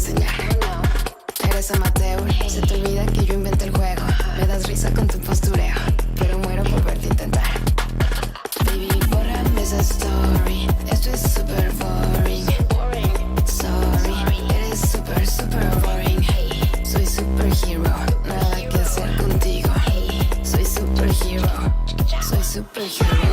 enseñar. Eres amateur, se te olvida que yo inventé el juego. Me das risa con tu postureo, pero muero por verte intentar. Baby, bórrame esa story, esto es super boring. Sorry, eres super, super boring. Soy superhero, nada que hacer contigo. Soy superhero, soy superhero.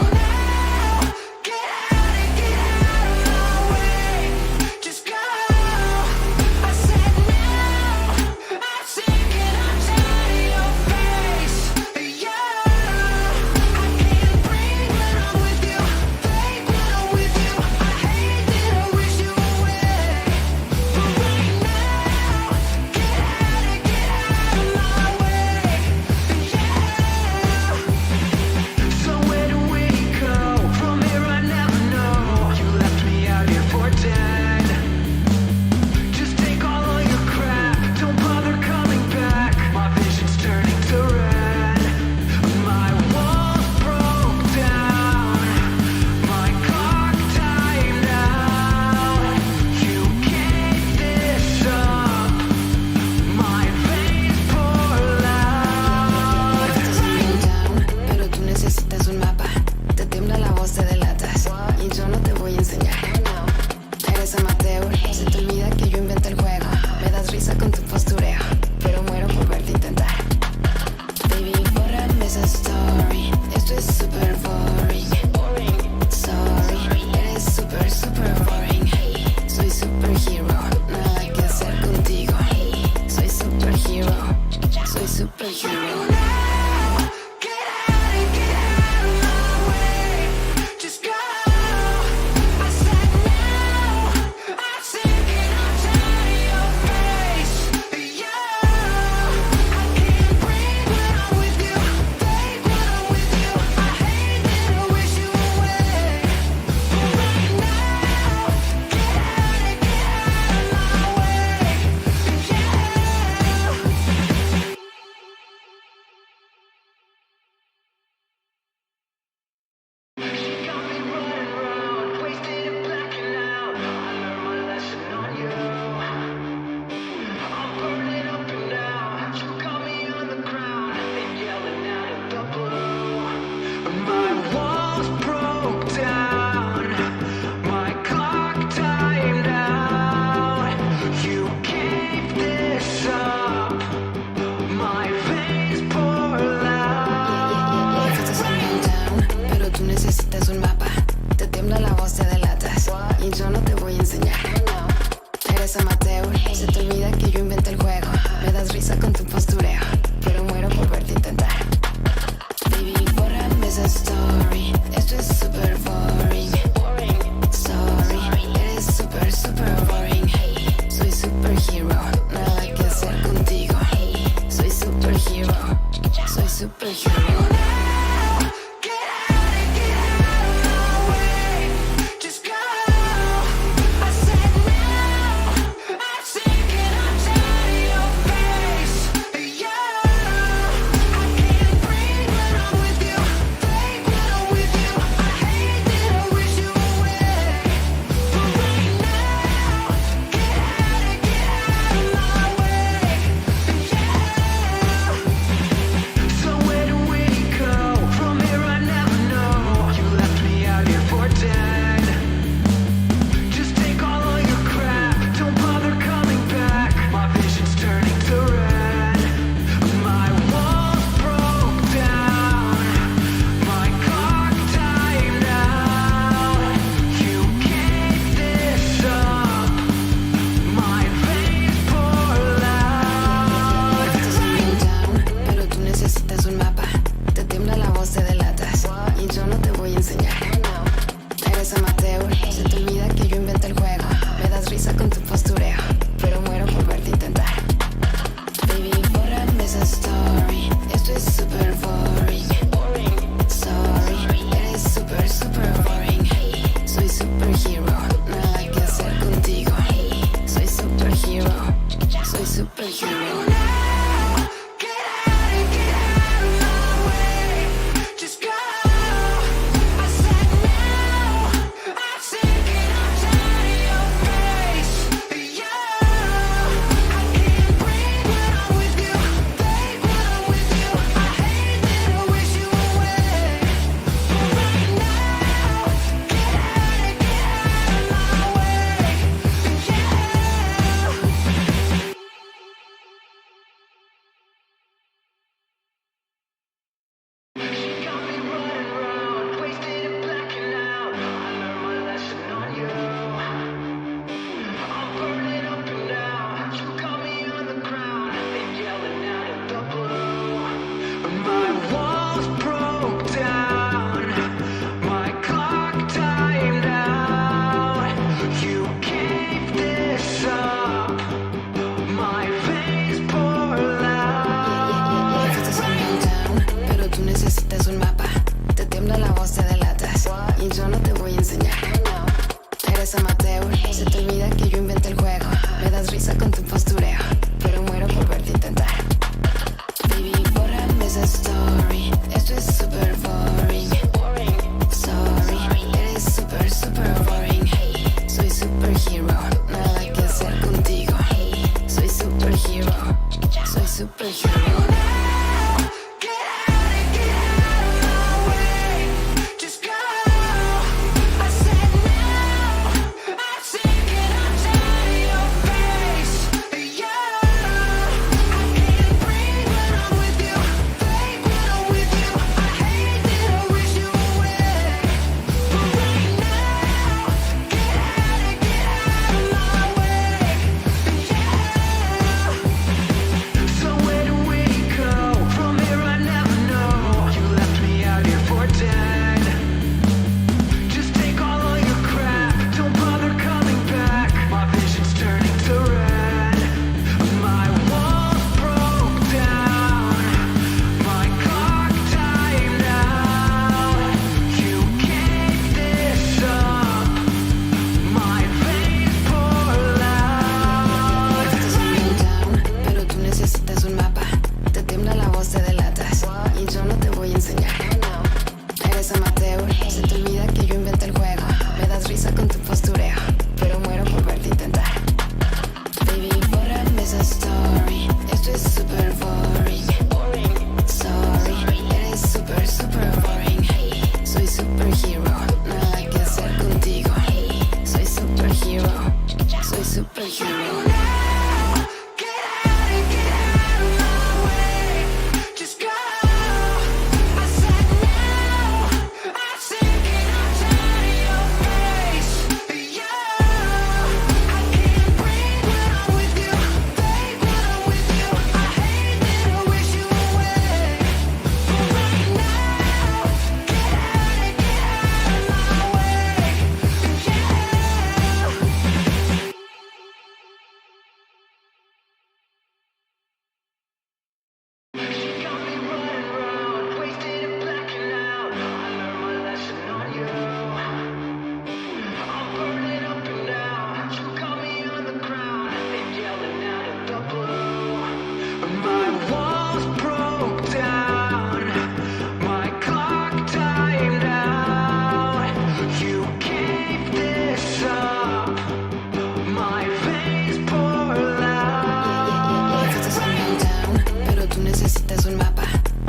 necesitas un mapa.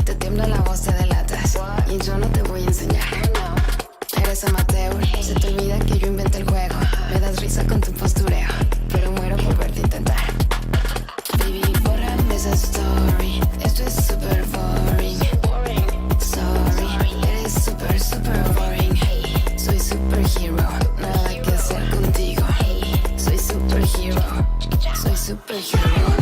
Te tiembla la voz, te delatas. Y yo no te voy a enseñar. Eres amateur, se te olvida que yo inventé el juego. Me das risa con tu postureo, pero muero por verte intentar. Baby, bórrame esa story. Esto es super boring. Sorry, eres super, super boring. Soy superhero, nada que hacer contigo. Soy superhero, soy superhero.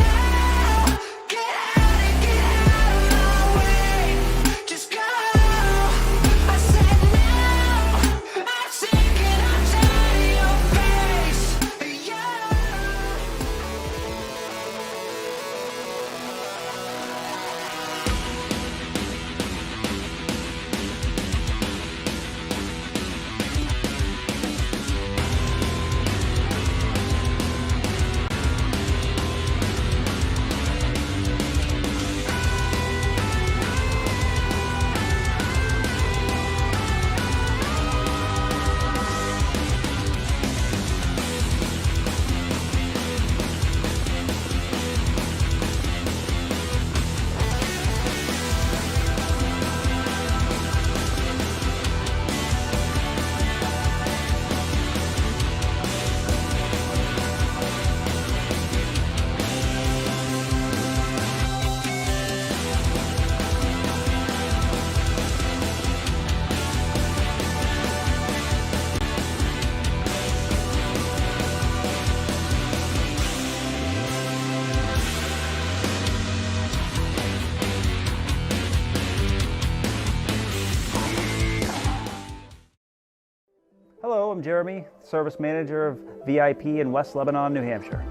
Hello, I'm Jeremy, Service Manager of VIP in West Lebanon, New Hampshire.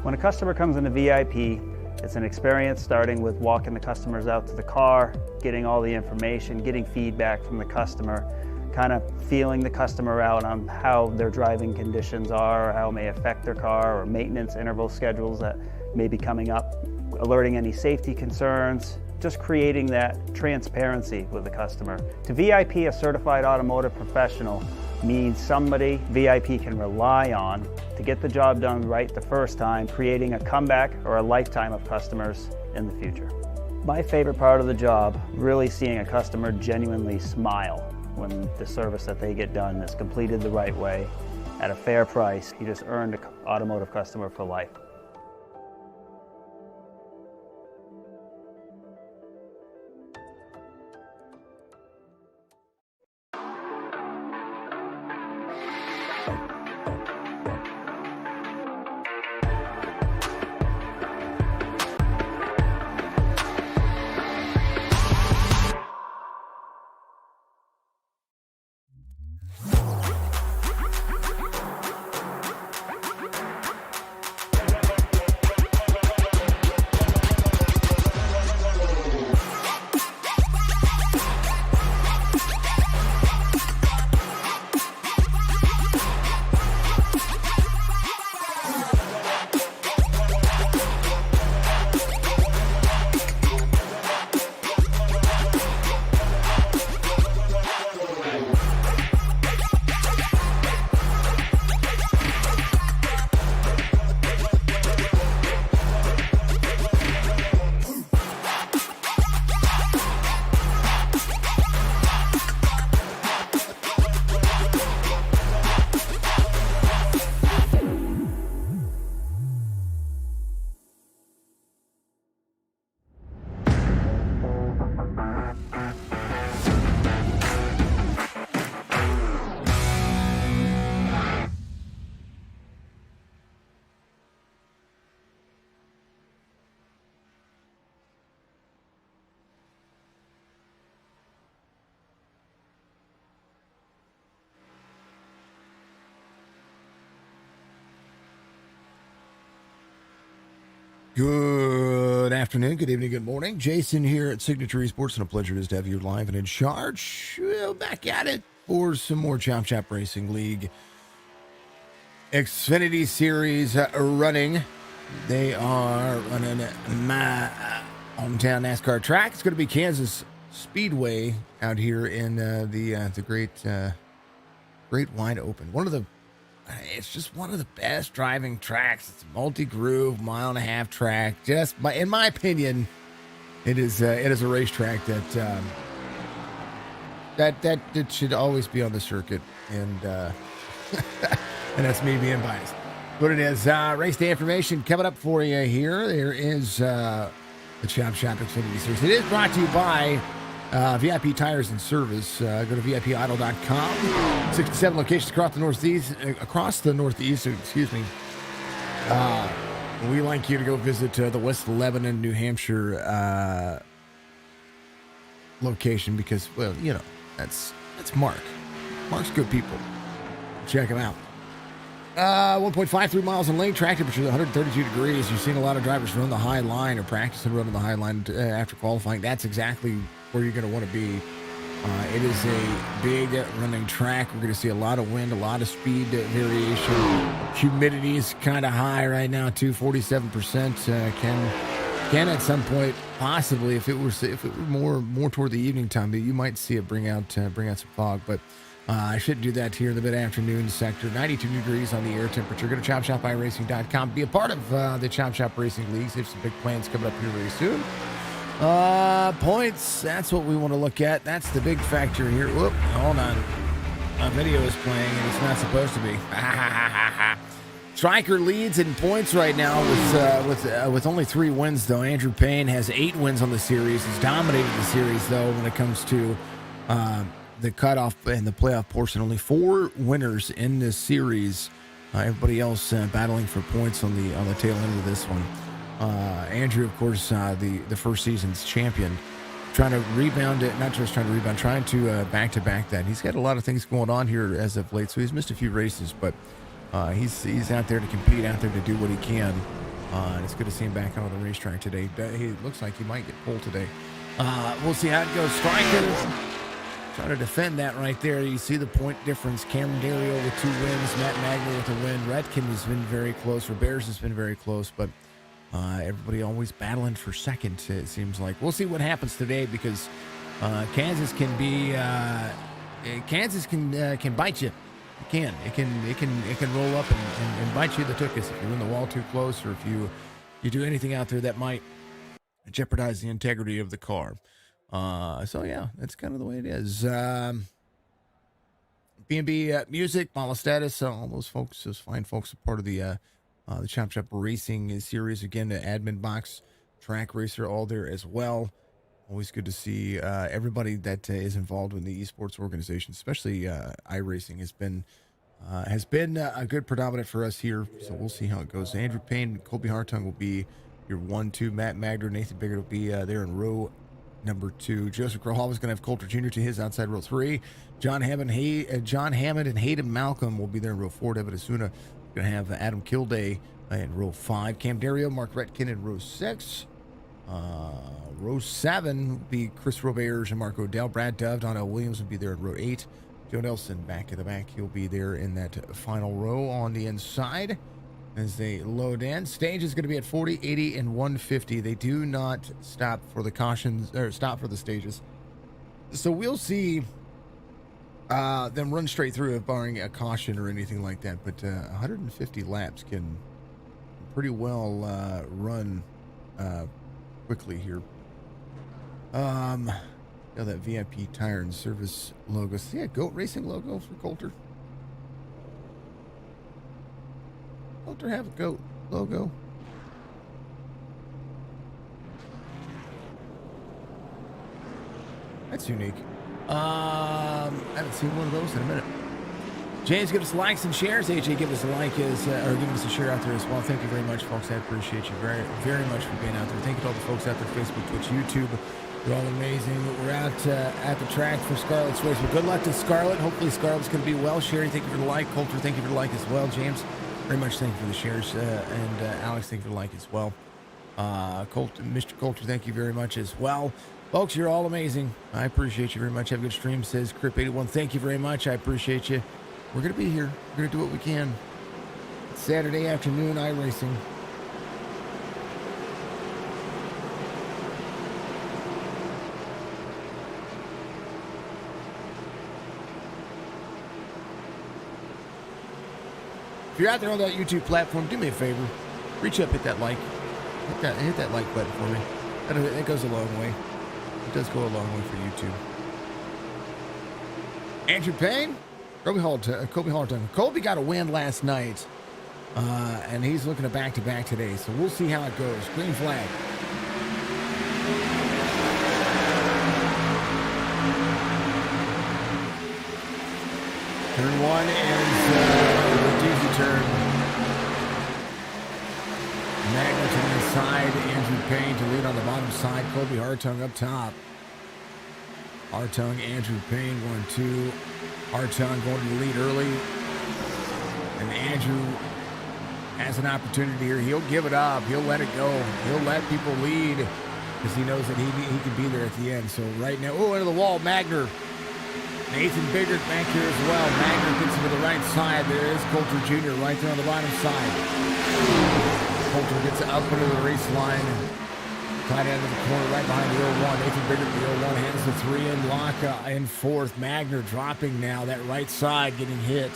When a customer comes into VIP, it's an experience starting with walking the customers out to the car, getting all the information, getting feedback from the customer, kind of feeling the customer out on how their driving conditions are, or how it may affect their car, or maintenance interval schedules that may be coming up, alerting any safety concerns, just creating that transparency with the customer. To VIP, a certified automotive professional means somebody VIP can rely on to get the job done right the first time, creating a comeback or a lifetime of customers in the future. My favorite part of the job, really seeing a customer genuinely smile when the service that they get done is completed the right way at a fair price. You just earned an automotive customer for life. Good afternoon, good evening, good morning. Jason here at Signature Esports, and a pleasure it is to have you live and in charge. We're back at it for some more Chop Chop Racing League Xfinity Series running. They are running my hometown NASCAR track. It's going to be Kansas Speedway out here in the great wide open. It's just one of the best driving tracks. It's a multi-groove, mile-and-a-half track. Just, in my opinion, It is a racetrack that that it should always be on the circuit, and and that's me being biased. But it is race day information coming up for you here. There is the Chop Shop Xfinity Series. It is brought to you by VIP Tires and Service. Go to VIPAuto.com. 67 locations across the Northeast. Excuse me. We like you to go visit the West Lebanon, New Hampshire location because, well, you know, that's Mark. Mark's good people. Check him out. 1.53 miles in lane, track temperature 132 degrees. You've seen a lot of drivers run the high line or practicing running the high line after qualifying. That's exactly where you're going to want to be. It is a big running track. We're going to see a lot of wind, a lot of speed variation. Humidity is kind of high right now too, 47%. Can at some point possibly, if it were more toward the evening time, you might see it bring out some fog, but. I shouldn't do that here in the mid-afternoon sector. 92 degrees on the air temperature. Go to ChopShopIRacing.com. Be a part of the Chop Shop Racing Leagues. They have some big plans coming up here very soon. Points. That's what we want to look at. That's the big factor here. Whoop, hold on. A video is playing and it's not supposed to be. Striker leads in points right now with only 3 wins, though. Andrew Payne has 8 wins on the series. He's dominated the series, though, when it comes to... the cutoff and the playoff portion. Only 4 winners in this series. Everybody else battling for points on the tail end of this one. Andrew, of course, the first season's champion, trying to rebound it. Not just trying to rebound, trying to back-to-back that. He's got a lot of things going on here as of late, so he's missed a few races, but he's out there to compete, out there to do what he can. And it's good to see him back on the racetrack today. He looks like he might get pulled today. We'll see how it goes. Striker trying to defend that right there. You see the point difference. Cameron Dario with 2 wins. Matt Magner with a win. Redkin has been very close. Roberts has been very close, but everybody always battling for second, it seems like. We'll see what happens today because Kansas can be Kansas can bite you. It can. It can roll up and bite you the tuchus if you win the wall too close or if you do anything out there that might jeopardize the integrity of the car. So yeah, that's kind of the way it is. B&B Music, Malastatus, all those folks, those fine folks, are part of the Chop Shop Racing series. Again, the admin box, track racer, all there as well. Always good to see everybody that is involved in the esports organization, especially iRacing, has been a good predominant for us here. So we'll see how it goes. Andrew Payne, Colby Hartung will be your 1-2. Matt Magner, Nathan Biggert will be there in row number 2. Joseph Crowhall is going to have Coulter Jr. to his outside row 3. John Hammond and Hayden Malcolm will be there in row 4. David Asuna going to have Adam Kilday in row 5. Cam Dario, Mark Retkin in row 6. Row 7 will be Chris Roberts and Mark O'Dell. Brad Dove, Donnell Williams will be there in row 8. Joe Nelson back at the back. He'll be there in that final row on the inside. As they load in, stage is going to be at 40, 80, and 150. They do not stop for the cautions or stop for the stages, so we'll see them run straight through it, barring a caution or anything like that. But 150 laps can pretty well run quickly here. Got that VIP Tire and Service logo. See a Goat Racing logo for Coulter. Coulter have a goat logo. That's unique. I haven't seen one of those in a minute. James, give us likes and shares. AJ, give us a like or give us a share out there as well. Thank you very much, folks. I appreciate you very, very much for being out there. Thank you to all the folks out there, Facebook, Twitch, YouTube. You're all amazing. We're out at the track for Scarlett's race. Well, good luck to Scarlett. Hopefully Scarlett's going to be well. Sherry, thank you for the like. Coulter, thank you for the like as well. James, very much thank you for the shares. And Alex, thank you for the like as well. Mr. Coulter, thank you very much as well. Folks, you're all amazing. I appreciate you very much. Have a good stream, says Crip81. Thank you very much. I appreciate you. We're going to be here. We're going to do what we can. It's Saturday afternoon, iRacing. If you're out there on that YouTube platform, do me a favor. Reach up, hit that like. Hit that like button for me. That goes a long way. It does go a long way for YouTube. Andrew Payne, Kobe Hartung. Colby got a win last night, and he's looking at back-to-back today. So we'll see how it goes. Green flag. Turn one is a doozy turn. Magna to the inside. Andrew Payne to lead on the bottom side. Kobe Hartung up top. Hartung, Andrew Payne 1-2. Hartung going to the lead early. And Andrew has an opportunity here. He'll give it up. He'll let it go. He'll let people lead because he knows that he can be there at the end. So right now, into the wall, Magner. Nathan Biggert back here as well. Magner gets him to the right side. There is Coulter Jr. right there on the bottom side. Coulter gets up into the race line. Tight end of the corner right behind the 0-1. Nathan Biggert, the 0-1, hands the 3 in. Locke in fourth. Magner dropping now. That right side getting hit.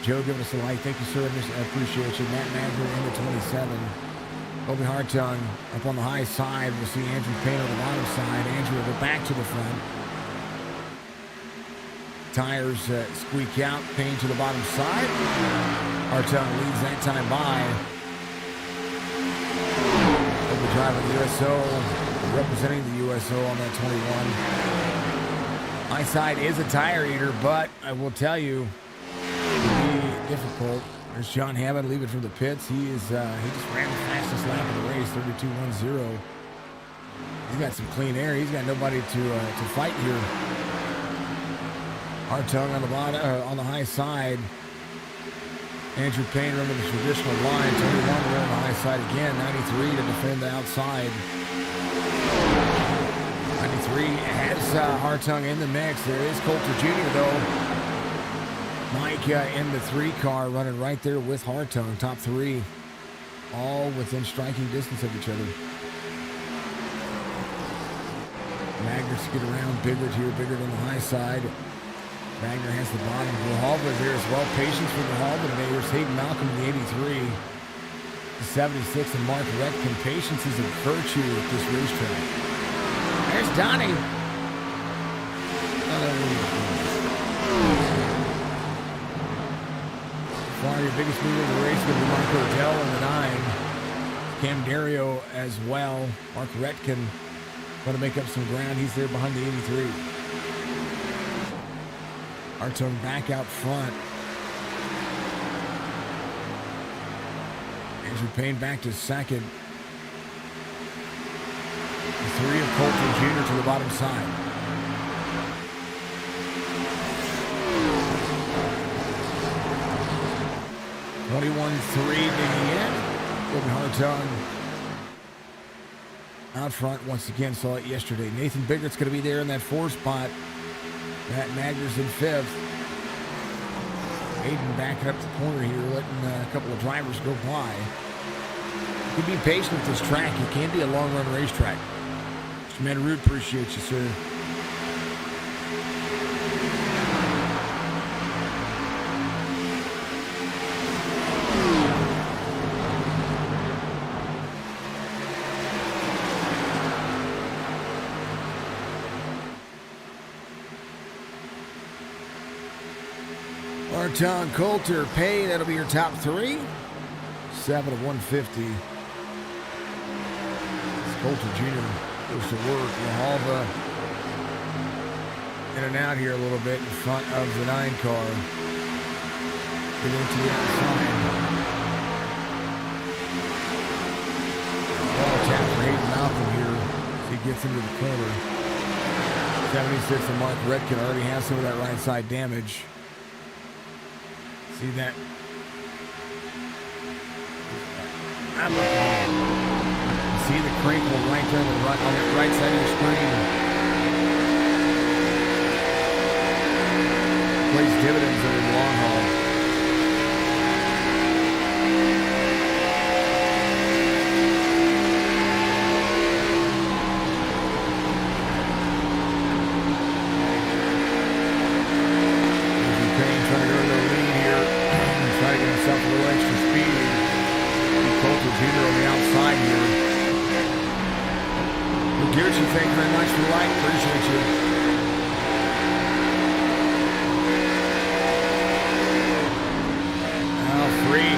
Joe giving us a like. Thank you, sir. I appreciate you. Matt Magner in the 27. Kobe Hartung up on the high side. We'll see Andrew Payne on the bottom side. Andrew will go back to the front. Tires squeak out. Payne to the bottom side. Hartung leads that time by. Kobe driving the USO, representing the USO on that 21. My side is a tire eater, but I will tell you, it'll be difficult. There's John Hammond leaving from the pits. He just ran the fastest lap of the race, 32.10. He's got some clean air. He's got nobody to fight here. Hartung on the bottom, on the high side. Andrew Payne running the traditional line. 21 on the high side again. 93 to defend the outside. 93 has Hartung in the mix. There is Coulter Jr. though. Mike in the 3 car running right there with Hartung. Top 3. All within striking distance of each other. Magnus get around Biggert here. Biggert on the high side. Magner has the bottom. Grijalva there as well. Patience for Grijalva today. There's Hayden Malcolm in the 83. The 76 and Mark Redkin. Patience is a virtue at this racetrack. There's Donnie. Far your biggest mover of the race will be Mark Odell in the 9. Cam Dario as well. Mark Redkin going to make up some ground. He's there behind the 83. Hartung back out front. Andrew Payne back to second. The 3 of Coulter Jr. to the bottom side. (21-3) digging in. Kobe Hartung out front once again. Saw it yesterday. Nathan Biggert's going to be there in that 4 spot. Matt Magner's in 5th. Hayden backing up the corner here, letting a couple of drivers go by. You can be patient with this track. It can be a long-run racetrack. Mr. Mandaroot, appreciate you, sir. Hartung, Coulter, Payne, that'll be your top 3. 7 of 150. Coulter Jr. goes to work. Grijalva in and out here a little bit in front of the 9 car. Get into the outside. Ball tap for Hayden Malcolm here as he gets into the corner. 76 and Mark Redkin already has some of that right side damage. See that? See the crinkle right there on the right side of the screen. Plays dividends over the long haul. Payne trying to go to the lead here. Trying to get himself a little extra speed. Coulter Jr. on the outside here. light. Appreciate you. Now free.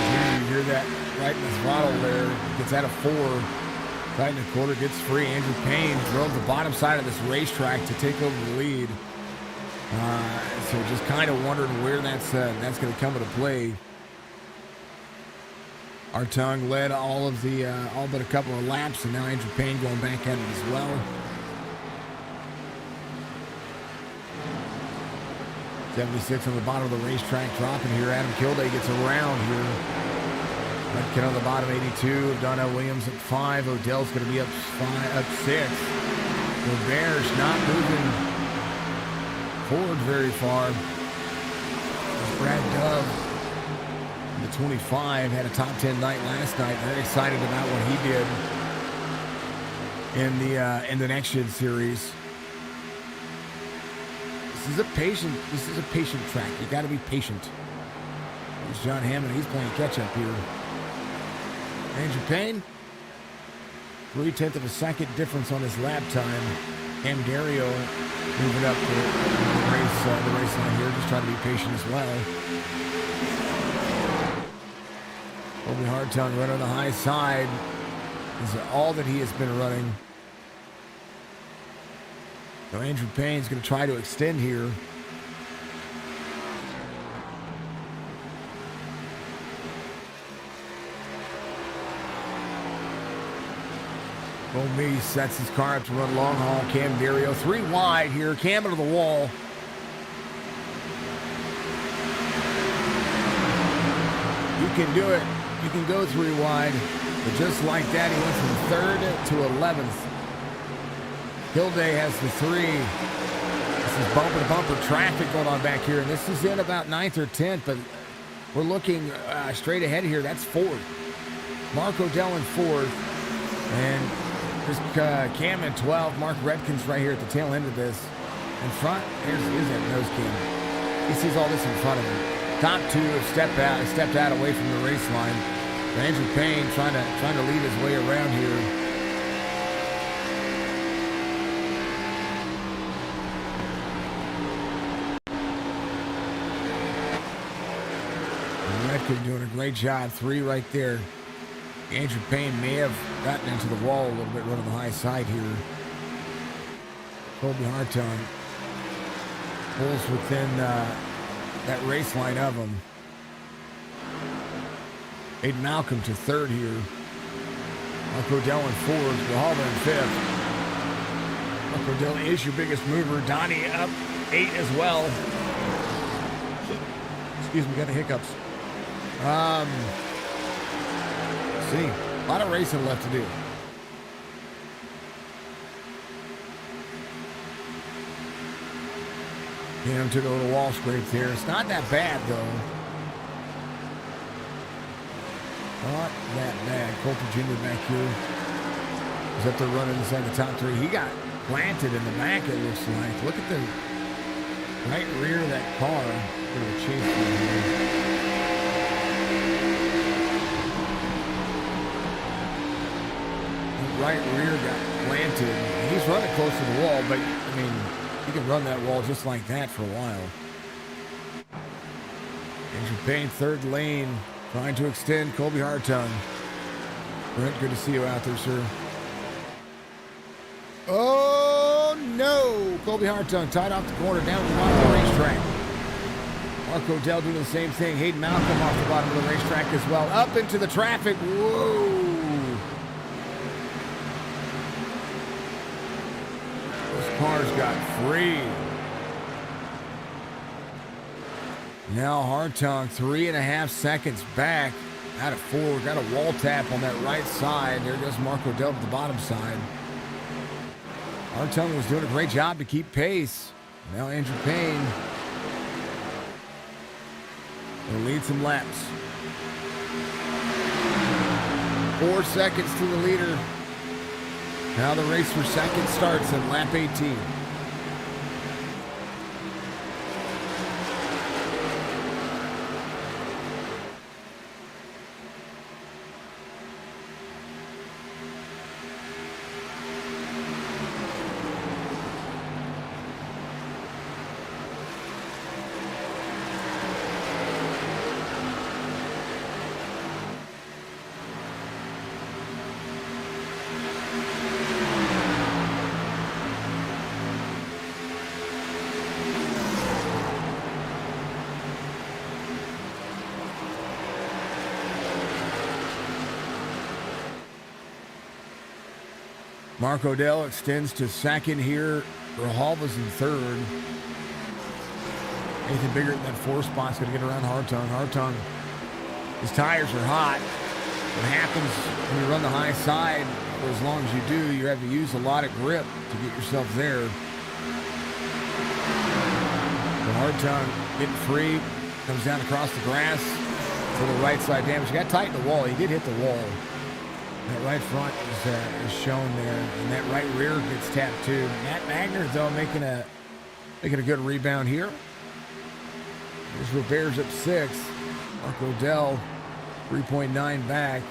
You hear that right in the throttle there. Gets out of 4. Tighten the quarter, gets free. Andrew Payne drove the bottom side of this racetrack to take over the lead. So just kind of wondering where that's going to come into play. Hartung led all but a couple of laps, and now Andrew Payne going back at it as well. 76 on the bottom of the racetrack, dropping here. Adam Kilday gets around here. Redkin on the bottom, 82. Donnell Williams at 5. Odell's going to be up 6. Robert's not moving forward very far. Brad Dove, the 25, had a top 10 night last night. Very excited about what he did in the Next Gen series. This is a patient track. You got to be patient. There's John Hammond. He's playing catch up here. Andrew Payne, 0.3 of a second difference on his lap time. Cam Dario moving up the race line here, just trying to be patient as well. Colby Hartung running on the high side. This is all that he has been running. So Andrew Payne's going to try to extend here. Bowman sets his car up to run long haul. Cam Dario 3 wide here. Cam into the wall. You can do it. You can go 3 wide. But just like that, he went from 3rd to 11th. Hilday has the 3. This is bumper-to-bumper traffic going on back here. And this is in about 9th or 10th. But we're looking straight ahead here. That's 4th. Mark Odell in 4th. And there's Cam in 12. Mark Redkins right here at the tail end of this. In front, here's that nose cam. He sees all this in front of him. Top 2 have stepped out away from the race line. But Andrew Payne trying to lead his way around here. Redkin doing a great job. 3 right there. Andrew Payne may have gotten into the wall a little bit, running the high side here. Colby Hartung pulls within that race line of him. Aiden Malcolm to 3rd here. Mark Odell in 4th. Grijalva in 5th. Mark Odell is your biggest mover. Donnie up 8 as well. Excuse me, got the hiccups. See, a lot of racing left to do. Cam took a little wall scrape there. It's not that bad, though. Not that bad. Colton Jr. back here. He's up there running inside the top 3. He got planted in the back, it looks like. Look at the right rear of that car. Bit of a chase here. Right rear got planted. He's running close to the wall, but I mean, he can run that wall just like that for a while. Andrew Payne, 3rd lane, trying to extend. Colby Hartung. Brent, good to see you out there, sir. Oh no! Colby Hartung tied off the corner, down to the bottom of the racetrack. Mark Odell doing the same thing. Hayden Malcolm off the bottom of the racetrack as well. Up into the traffic. Whoa! Cars got free. Now Hartung 3.5 seconds back out of 4. Got a wall tap on that right side. There goes Mark Odell to the bottom side. Hartung was doing a great job to keep pace. Now Andrew Payne will lead some laps. 4 seconds to the leader. Now the race for second starts in lap 18. Mark Odell extends to second here. Grijalva's in third. Anything bigger than that 4 spot's going to get around Hartung. Hartung, his tires are hot. What happens when you run the high side for as long as you do, you have to use a lot of grip to get yourself there. The Hartung getting free, comes down across the grass for the right side damage. You got to tighten the wall. He did hit the wall. That right front is shown there, and that right rear gets tapped too. Matt Magner, though, making a good rebound here. There's Robert's up 6. Mark Odell, 3.9 back.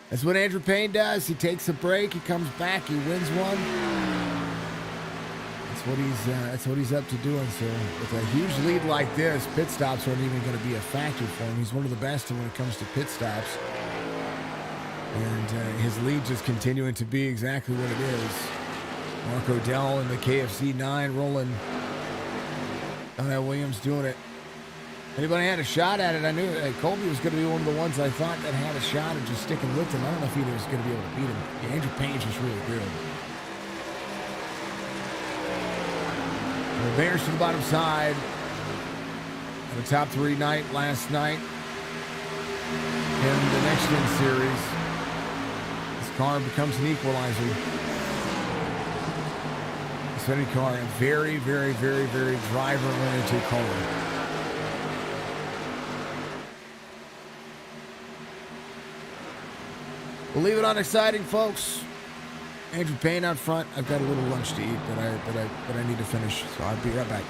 That's what Andrew Payne does. He takes a break, he comes back, he wins one. That's what he's up to doing. So with a huge lead like this, pit stops aren't even going to be a factor for him. He's one of the best when it comes to pit stops. And his lead just continuing to be exactly what it is. Mark Odell in the KFC 9 rolling. Donnell Williams doing it. Anybody had a shot at it? I knew Colby was going to be one of the ones I thought that had a shot of just sticking with him. I don't know if he was going to be able to beat him. Yeah, Andrew Payne's just really good. The Bears to the bottom side. On the top 3 night last night. In the next gen series. This car becomes an equalizer. Xfinity car, a very, very, very, very driver-oriented car. We'll leave it on exciting, folks. Andrew Payne out front. I've got a little lunch to eat that I need to finish, so I'll be right back.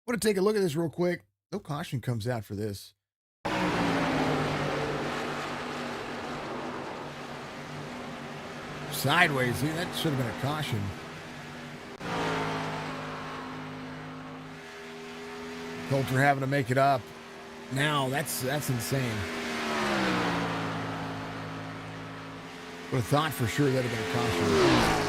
I want to take a look at this real quick. No caution comes out for this. Sideways. See, that should have been a caution. Coulter having to make it up. Now, that's insane. Would have thought for sure that would have been a caution.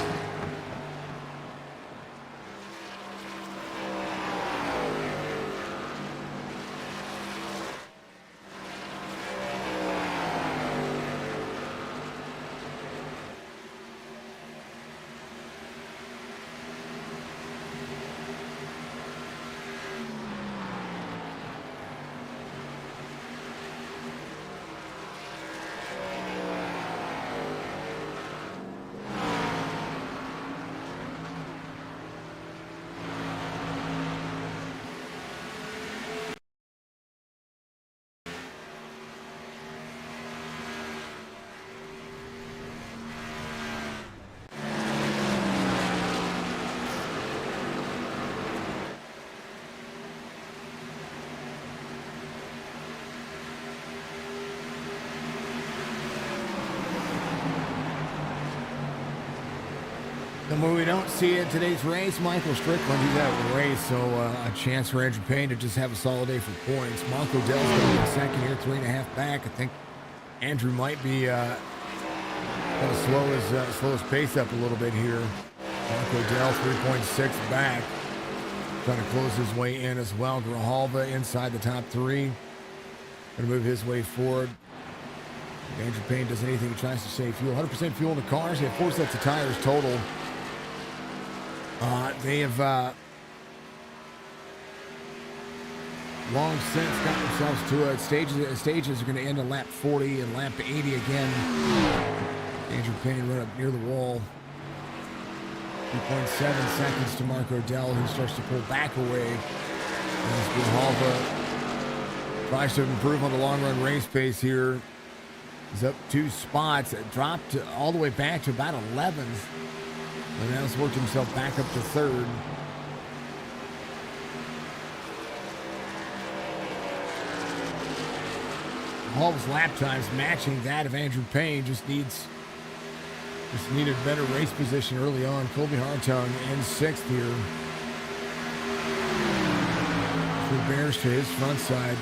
When we don't see it today's race, Michael Strickland, he's out of the race, so a chance for Andrew Payne to just have a solid day for points. Mark Odell's going to be in second here, 3.5 back. I think Andrew might be going to slow his pace up a little bit here. Mark Odell, 3.6 back. Trying to close his way in as well. Grijalva inside the top three. Going to move his way forward. Andrew Payne does anything he tries to save fuel. 100% fuel in the cars. They have 4 sets of tires total. They have long since got themselves to it. Stages are going to end on lap 40 and lap 80 again. Andrew Payne run up near the wall. 2.7 seconds to Mark Odell, who starts to pull back away. As Grijalva tries to improve on the long-run race pace here. He's up 2 spots. It dropped all the way back to about 11th. And now he's worked himself back up to 3rd. Hall's lap times matching that of Andrew Payne. Just needed better race position early on. Colby Hartung in 6th here. Bears to his front side.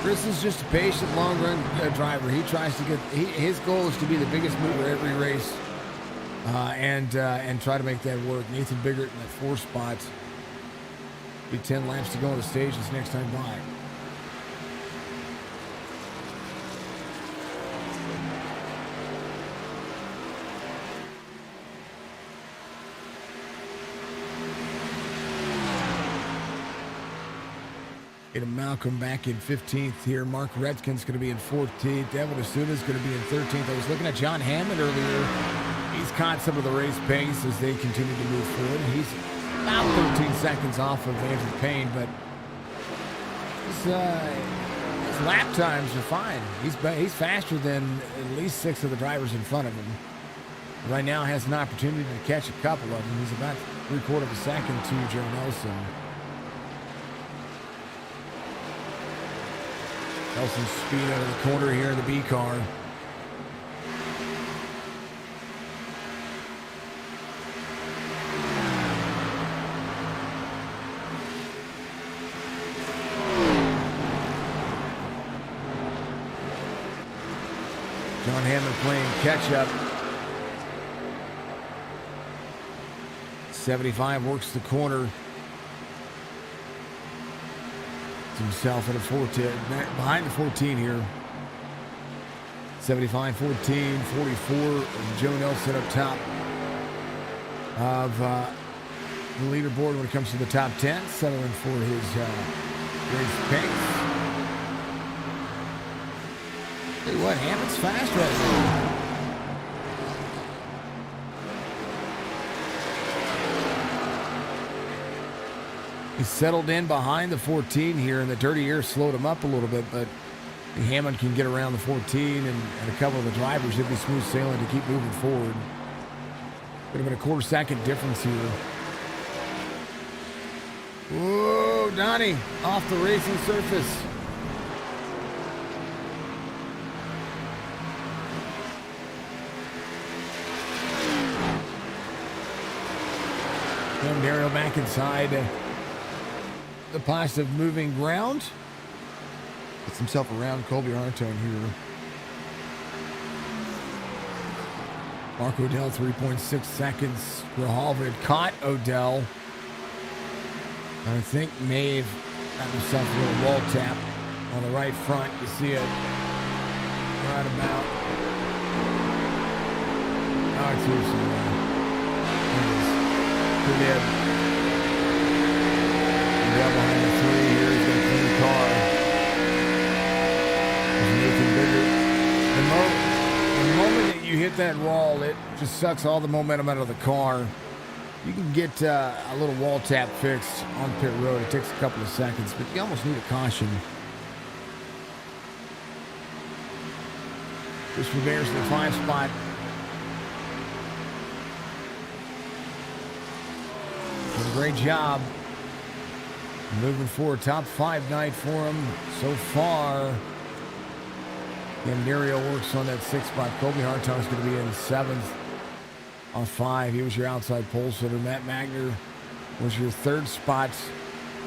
Chris is just a patient, long-run driver. He tries to get. His goal is to be the biggest mover every race, and try to make that work. Nathan Biggert in that 4 spot. Be 10 laps to go on the stage this next time by. Malcolm back in 15th here. Mark Redkin's going to be in 14th. Devil Asuna is going to be in 13th. I was looking at John Hammond earlier. He's caught some of the race pace as they continue to move forward. He's about 13 seconds off of Andrew Payne, but his lap times are fine. He's faster than at least 6 of the drivers in front of him. Right now has an opportunity to catch a couple of them. He's about 3/4 of a second to Joe Nelson. Nelson's speed out of the corner here in the B car. John Hammond playing catch-up. 75 works the corner. Himself at a 14, behind the 14 here. 75, 14, 44. Joe Nelson up top of the leaderboard when it comes to the top 10, settling for his race pace. Tell you what, Hammond's fast right now. He's settled in behind the 14 here, and the dirty air slowed him up a little bit, but Hammond can get around the 14 and a couple of the drivers. It'd be smooth sailing to keep moving forward. Could have been a 1/4 second difference here. Whoa, Donnie, off the racing surface. And Daryl back inside the positive moving ground. Gets himself around Colby Hartung here. Mark Odell, 3.6 seconds. Grijalva had caught Odell. And I think Maeve got himself a little wall tap on the right front. You see it right about. Oh, it's here somewhere. There it is. Good in. Behind the 3 here, he's going to clean the car. There's Nathan Biggert. The moment that you hit that wall, it just sucks all the momentum out of the car. You can get a little wall tap fixed on pit road. It takes a couple of seconds, but you almost need a caution. Christopher Bears in the 5 spot. Doing a great job. Moving forward, top 5 night for him so far. Dario works on that 6 spot. Colby Hartung is going to be in 7th on 5. He was your outside pole sitter. Matt Magner was your 3rd spot.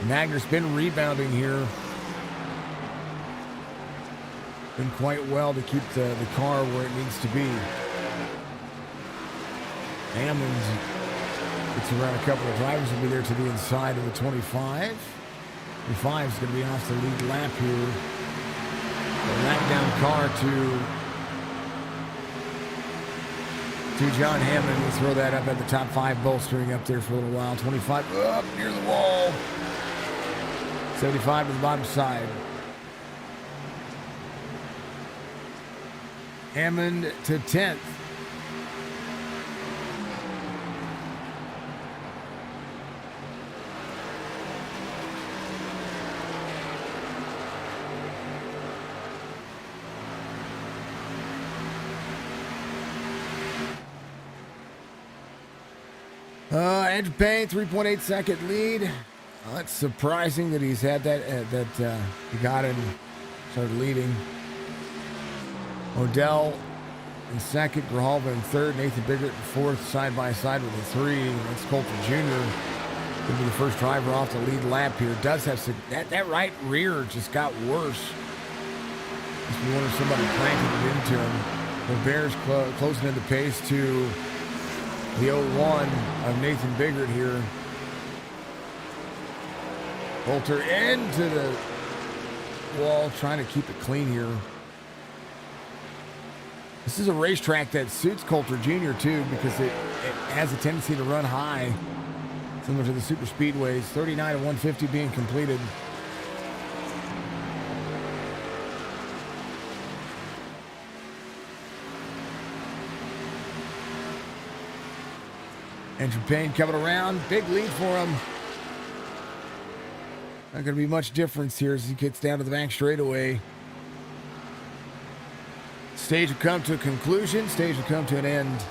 Magner's been rebounding here. Been quite well to keep the car where it needs to be. Hammond gets around a couple of drivers. Will be there to the inside of the 25. 25 is going to be off the lead lap here. A lap down car to John Hammond. We'll throw that up at the top 5, bolstering up there for a little while. 25 up near the wall. 75 to the bottom side. Hammond to 10th. Andrew Payne, 3.8 second lead. That's surprising that he's had that, he got in, started leading. Odell in second, Grijalva in third, Nathan Biggert in fourth, side by side with a 3. That's Coulter Jr. Going to be the first driver off the lead lap here. Does have some, that right rear just got worse. Just be wondering if somebody planted it into him. The Bears closing in the pace to the 0-1 of Nathan Biggert here. Coulter into the wall, trying to keep it clean here. This is a racetrack that suits Coulter Jr. too, because it has a tendency to run high, similar to the super speedways. 39 to 150 being completed. Andrew Payne coming around. Big lead for him. Not going to be much difference here as he gets down to the back straightaway. Stage will come to a conclusion. Stage will come to an end.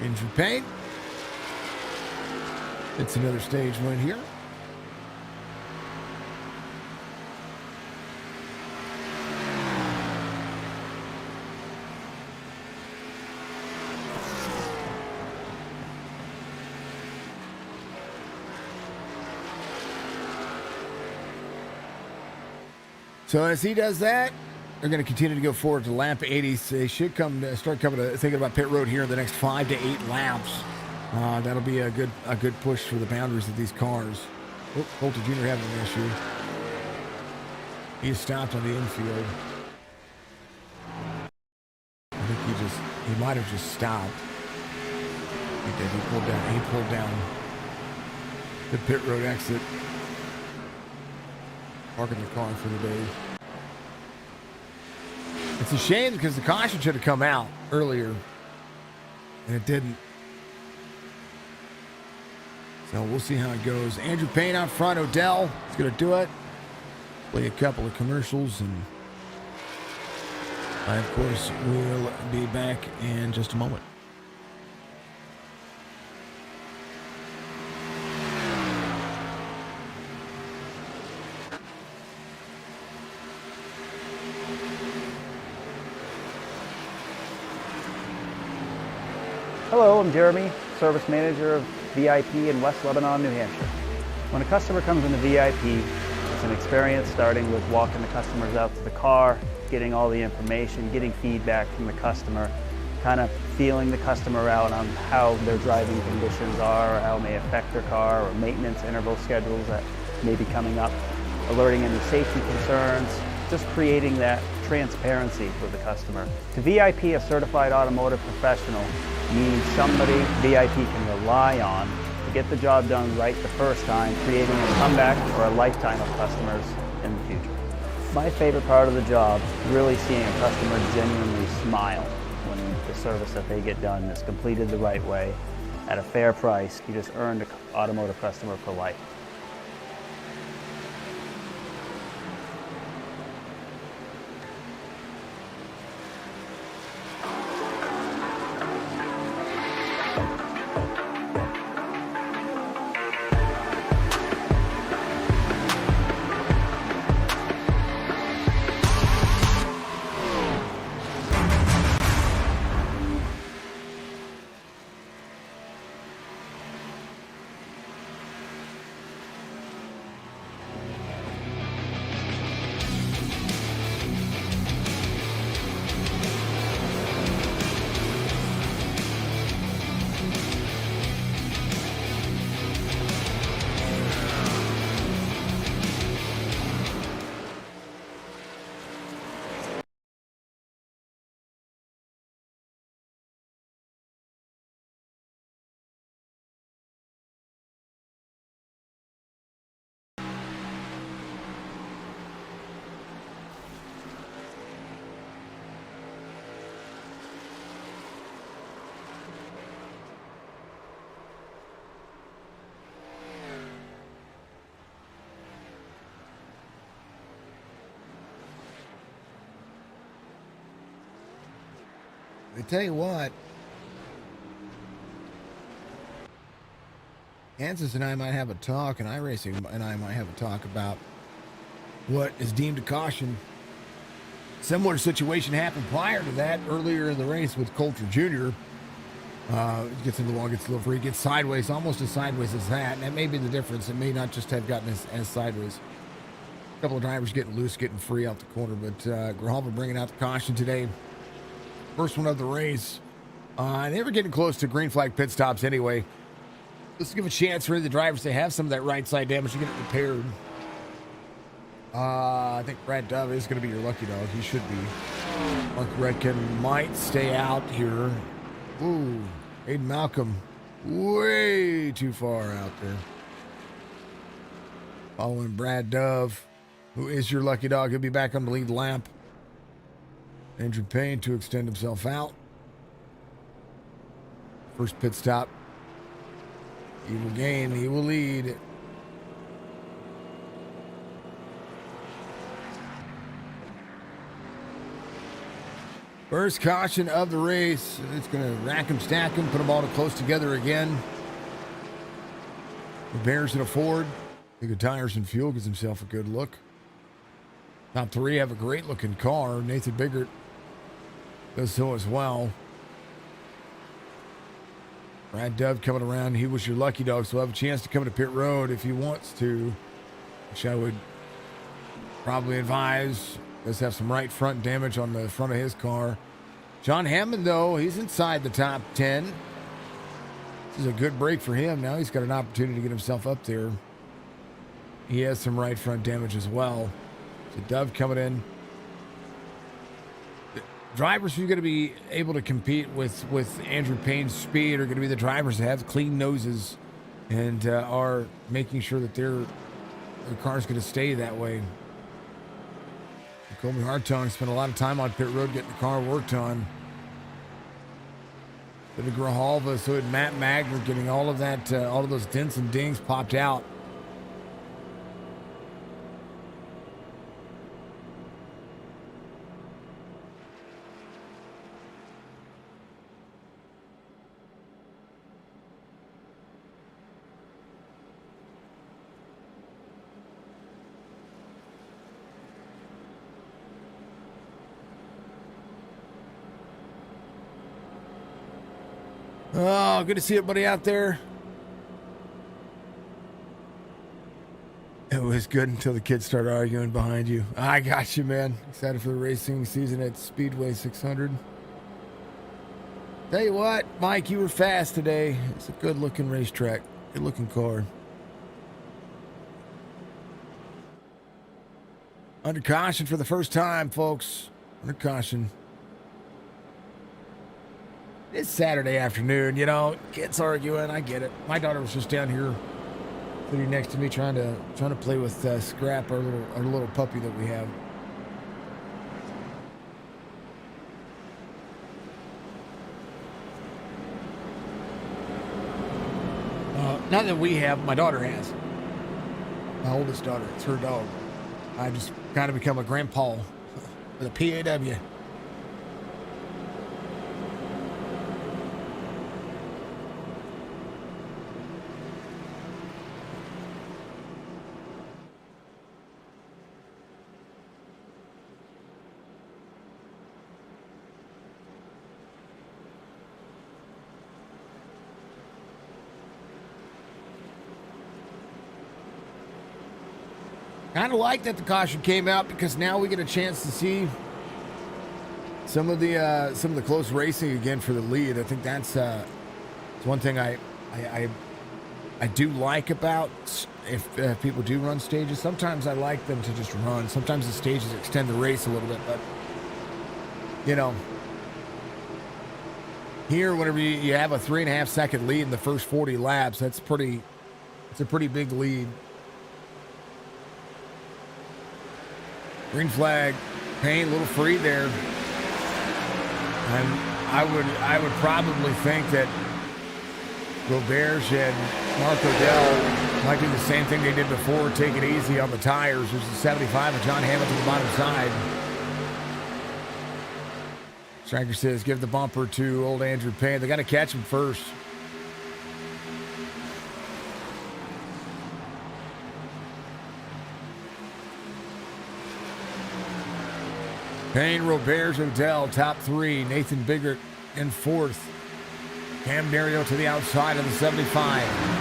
Andrew Payne. It's another stage win here. So as he does that, they're going to continue to go forward to lap 80. So they should start thinking about pit road here in the next 5 to 8 laps. That'll be a good push for the boundaries of these cars. Oh, Coulter Jr. having an issue. He stopped on the infield. I think he might have just stopped. He did. He pulled down the pit road exit. Parking the car for the day. It's a shame because the caution should have come out earlier, and it didn't. So we'll see how it goes. Andrew Payne out front. Odell is going to do it. Play a couple of commercials, and I, of course, will be back in just a moment. Hello, I'm Jeremy, Service Manager of VIP in West Lebanon, New Hampshire. When a customer comes into VIP, it's an experience starting with walking the customers out to the car, getting all the information, getting feedback from the customer, kind of feeling the customer out on how their driving conditions are, or how it may affect their car, or maintenance interval schedules that may be coming up, alerting any safety concerns, just creating that transparency with the customer. To VIP, a certified automotive professional means somebody VIP can rely on to get the job done right the first time, creating a comeback for a lifetime of customers in the future. My favorite part of the job is really seeing a customer genuinely smile when the service that they get done is completed the right way at a fair price. You just earned an automotive customer for life. I tell you what, Kansas and I might have a talk, and Iracing and I might have a talk about what is deemed a caution. Similar situation happened prior to that earlier in the race with Coulter Jr. Gets into the wall, gets a little free, gets sideways, almost as sideways as that. And that may be the difference. It may not just have gotten as sideways. A couple of drivers getting loose, getting free out the corner. But Grijalva bringing out the caution today. First one of the race. They were getting close to green flag pit stops anyway. Let's give a chance for the drivers to have some of that right side damage to get it repaired. I think Brad Dove is going to be your lucky dog. He should be. Mark Redkin might stay out here. Ooh, Aiden Malcolm way too far out there. Following Brad Dove, who is your lucky dog. He'll be back on the lead lap. Andrew Payne to extend himself out. First pit stop. He will gain. He will lead. First caution of the race. It's going to rack him, stack him, put them all close together again. The Bears in a Ford. Think of tires and fuel, gives himself a good look. Top three have a great looking car. Nathan Biggert does so as well. Brad Dove coming around. He was your lucky dog, so he'll have a chance to come to pit road if he wants to, which I would probably advise. Does have some right front damage on the front of his car. John Hammond, though, he's inside the top 10. This is a good break for him. Now he's got an opportunity to get himself up there. He has some right front damage as well. So Dove coming in. The drivers who are going to be able to compete with Andrew Payne's speed are going to be the drivers that have clean noses and are making sure that their car's going to stay that way. Colby Hartung spent a lot of time on pit road getting the car worked on. The Grijalva, so had Matt Magner getting all of that, all of those dents and dings popped out. Oh, good to see everybody out there. It was good until the kids started arguing behind you. I got you, man. Excited for the racing season at Speedway 600. Tell you what, Mike, you were fast today. It's a good-looking racetrack. Good-looking car. Under caution for the first time, folks. Under caution. It's Saturday afternoon, you know, kids arguing, I get it. My daughter was just down here sitting next to me trying to play with Scrap, our little puppy that we have. Not that we have, my daughter has. My oldest daughter, it's her dog. I just kind of become a grandpa with a PAW. Kind of like that the caution came out because now we get a chance to see some of the close racing again for the lead. I think that's one thing I do like about if people do run stages. Sometimes I like them to just run. Sometimes the stages extend the race a little bit, but you know, here whenever you have a 3.5 second lead in the first 40 laps, it's a pretty big lead. Green flag, Payne, a little free there. And I would probably think that Roberge and Mark Odell might do the same thing they did before, take it easy on the tires. There's a 75 of John Hammond to the bottom side. Striker says, give the bumper to old Andrew Payne. They got to catch him first. Payne, Roberts, Odell, top three. Nathan Biggert in fourth. Cam Dario to the outside of the 75.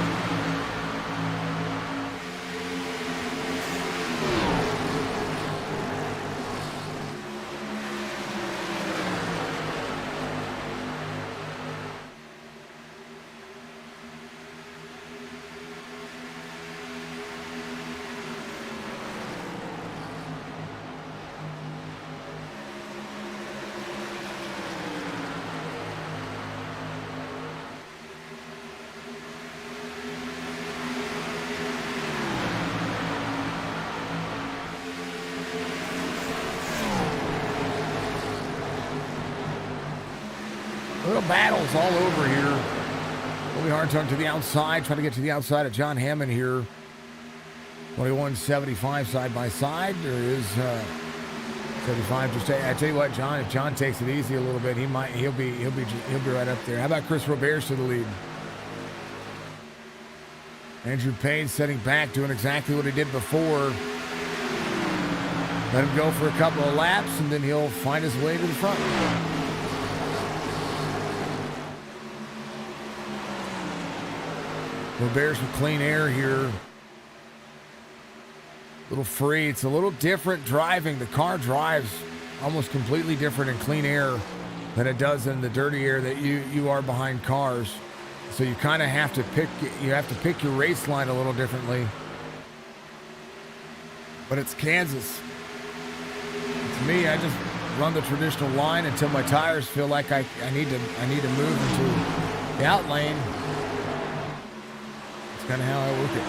Little battles all over here. Bobby Hartung to the outside, trying to get to the outside of John Hammond here. 21.75 side by side. There is 75. Just I tell you what, John. If John takes it easy a little bit, he'll be right up there. How about Chris Roberts to the lead? Andrew Payne setting back, doing exactly what he did before. Let him go for a couple of laps, and then he'll find his way to the front. Roberts with clean air here. A little free. It's a little different driving. The car drives almost completely different in clean air than it does in the dirty air that you are behind cars. So you kind of have to pick your race line a little differently. But it's Kansas. To me, I just run the traditional line until my tires feel like I need to move into the out lane. That's kind of how I work it.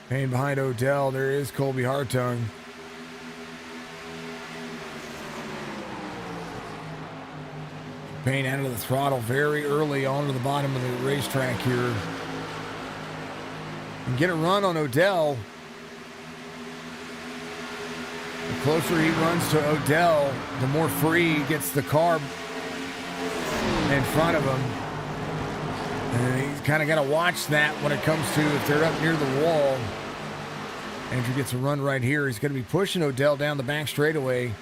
Payne behind Odell. There is Colby Hartung. Payne out of the throttle very early onto the bottom of the racetrack here. And get a run on Odell. The closer he runs to Odell, the more free he gets the car in front of him. And he's kind of got to watch that when it comes to if they're up near the wall. Andrew gets a run right here. He's going to be pushing Odell down the back straightaway.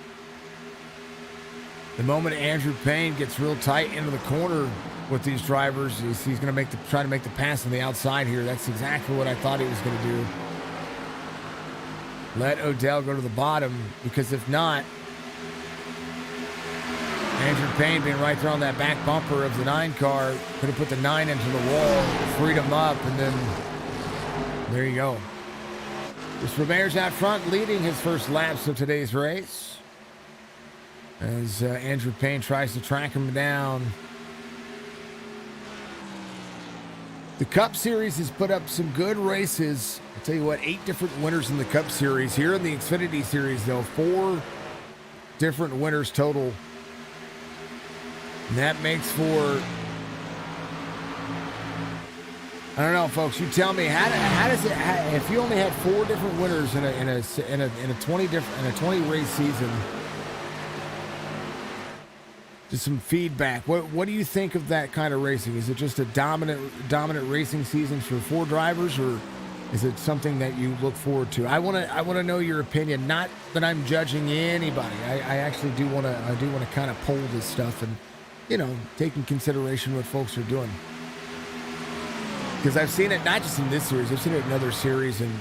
The moment Andrew Payne gets real tight into the corner with these drivers, he's going to try to make the pass on the outside here. That's exactly what I thought he was going to do. Let Odell go to the bottom, because if not, Andrew Payne being right there on that back bumper of the 9 car could have put the 9 into the wall, freed him up, and then there you go. Chris Roberts out front, leading his first laps of today's race, as Andrew Payne tries to track him down. The Cup Series has put up some good races. I'll tell you what, 8 different winners in the Cup Series. Here in the Xfinity Series, though, 4 different winners total. And that makes for, I don't know, folks. You tell me, how does it? If you only had 4 different winners in a 20 race season, just some feedback. What do you think of that kind of racing? Is it just a dominant racing season for 4 drivers, or is it something that you look forward to? I want to know your opinion. Not that I'm judging anybody. I actually do want to kind of poll this stuff and, take in consideration what folks are doing. Because I've seen it not just in this series, I've seen it in other series, and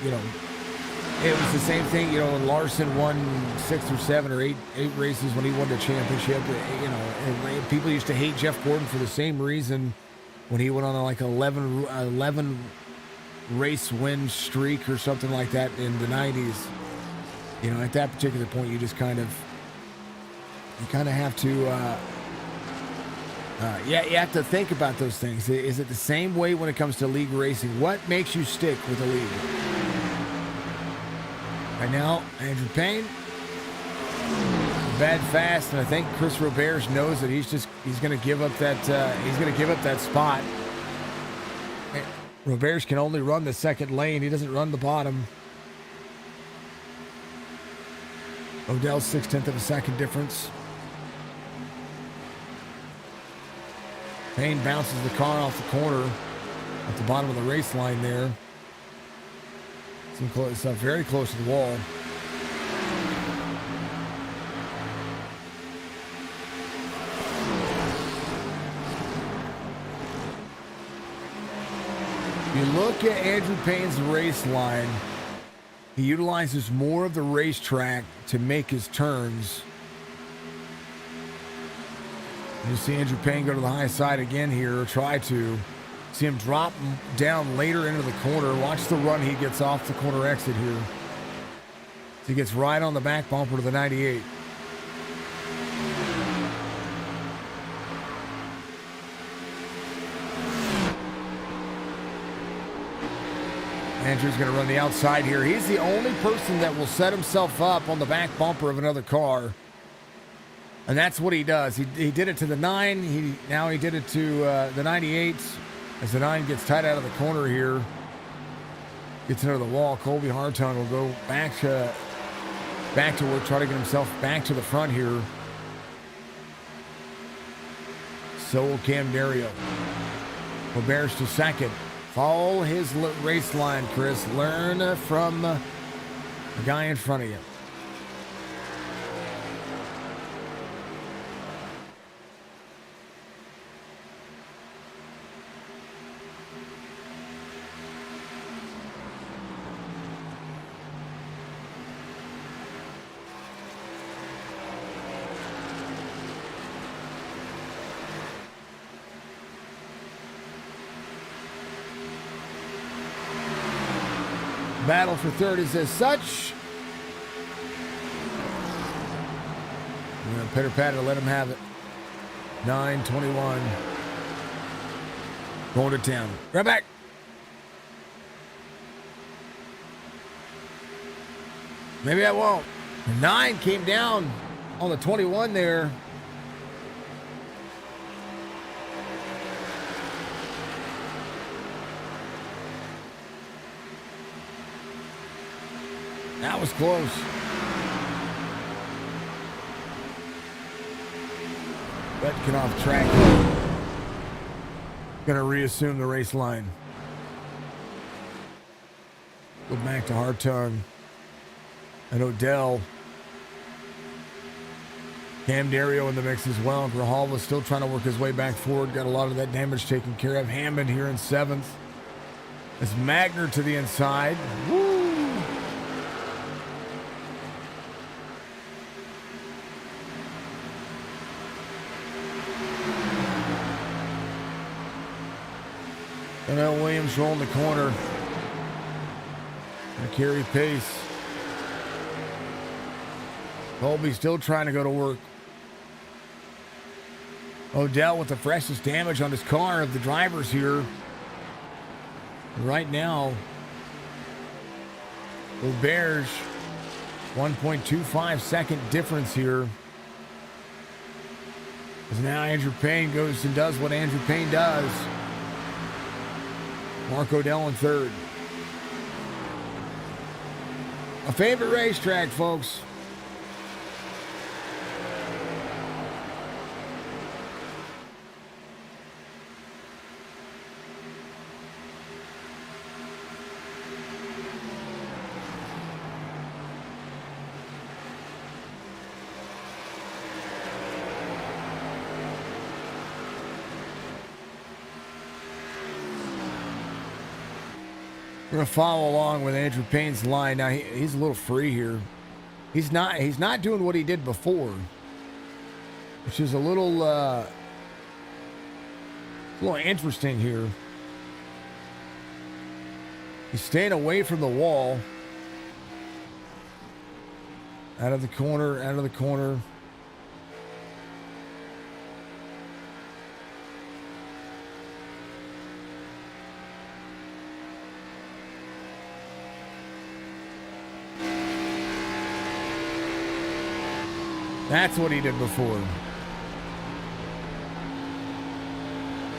it was the same thing. When Larson won 6 or 7 or 8 races when he won the championship. And people used to hate Jeff Gordon for the same reason when he went on like 11 race win streak or something like that in the 90s. At that particular point, you just kind of have to. You have to think about those things. Is it the same way when it comes to league racing? What makes you stick with a league? Right now, Andrew Payne, bad fast, and I think Chris Roberts knows that he's going to give up that spot. Roberts can only run the second lane. He doesn't run the bottom. Odell's 0.6 of a second difference. Payne bounces the car off the corner at the bottom of the race line there. It's very close to the wall. You look at Andrew Payne's race line, he utilizes more of the racetrack to make his turns. You see Andrew Payne go to the high side again here, or try to. See him drop down later into the corner. Watch the run he gets off the corner exit here. So he gets right on the back bumper to the 98. Andrew's going to run the outside here. He's the only person that will set himself up on the back bumper of another car. And that's what he does. He did it to the 9. Now he did it to the 98. As the 9 gets tight out of the corner here. Gets into the wall. Colby Hartung will go back to work, try to get himself back to the front here. So will Cam Dario. Roberts to second. Follow his race line, Chris. Learn from the guy in front of you. Battle for third is as such. I'm going to pitter patter, let him have it. 9:21. Going to town. Right back. Maybe I won't. 9 came down on the 21 there. That was close. Betkin off track. Going to reassume the race line. Go back to Hartung and Odell. Cam Dario in the mix as well. Grijalva still trying to work his way back forward. Got a lot of that damage taken care of. Hammond here in 7th. It's Magner to the inside. Woo! And now Williams rolling the corner. Gonna carry pace. Colby still trying to go to work. Odell with the freshest damage on his car of the drivers here. Right now, Auberge, 1.25 second difference here. As now Andrew Payne goes and does what Andrew Payne does. Mark Odell in third. A favorite racetrack, folks. We're gonna follow along with Andrew Payne's line. Now he's a little free here. He's not doing what he did before, which is a little interesting here. He's staying away from the wall. Out of the corner, out of the corner. That's what he did before.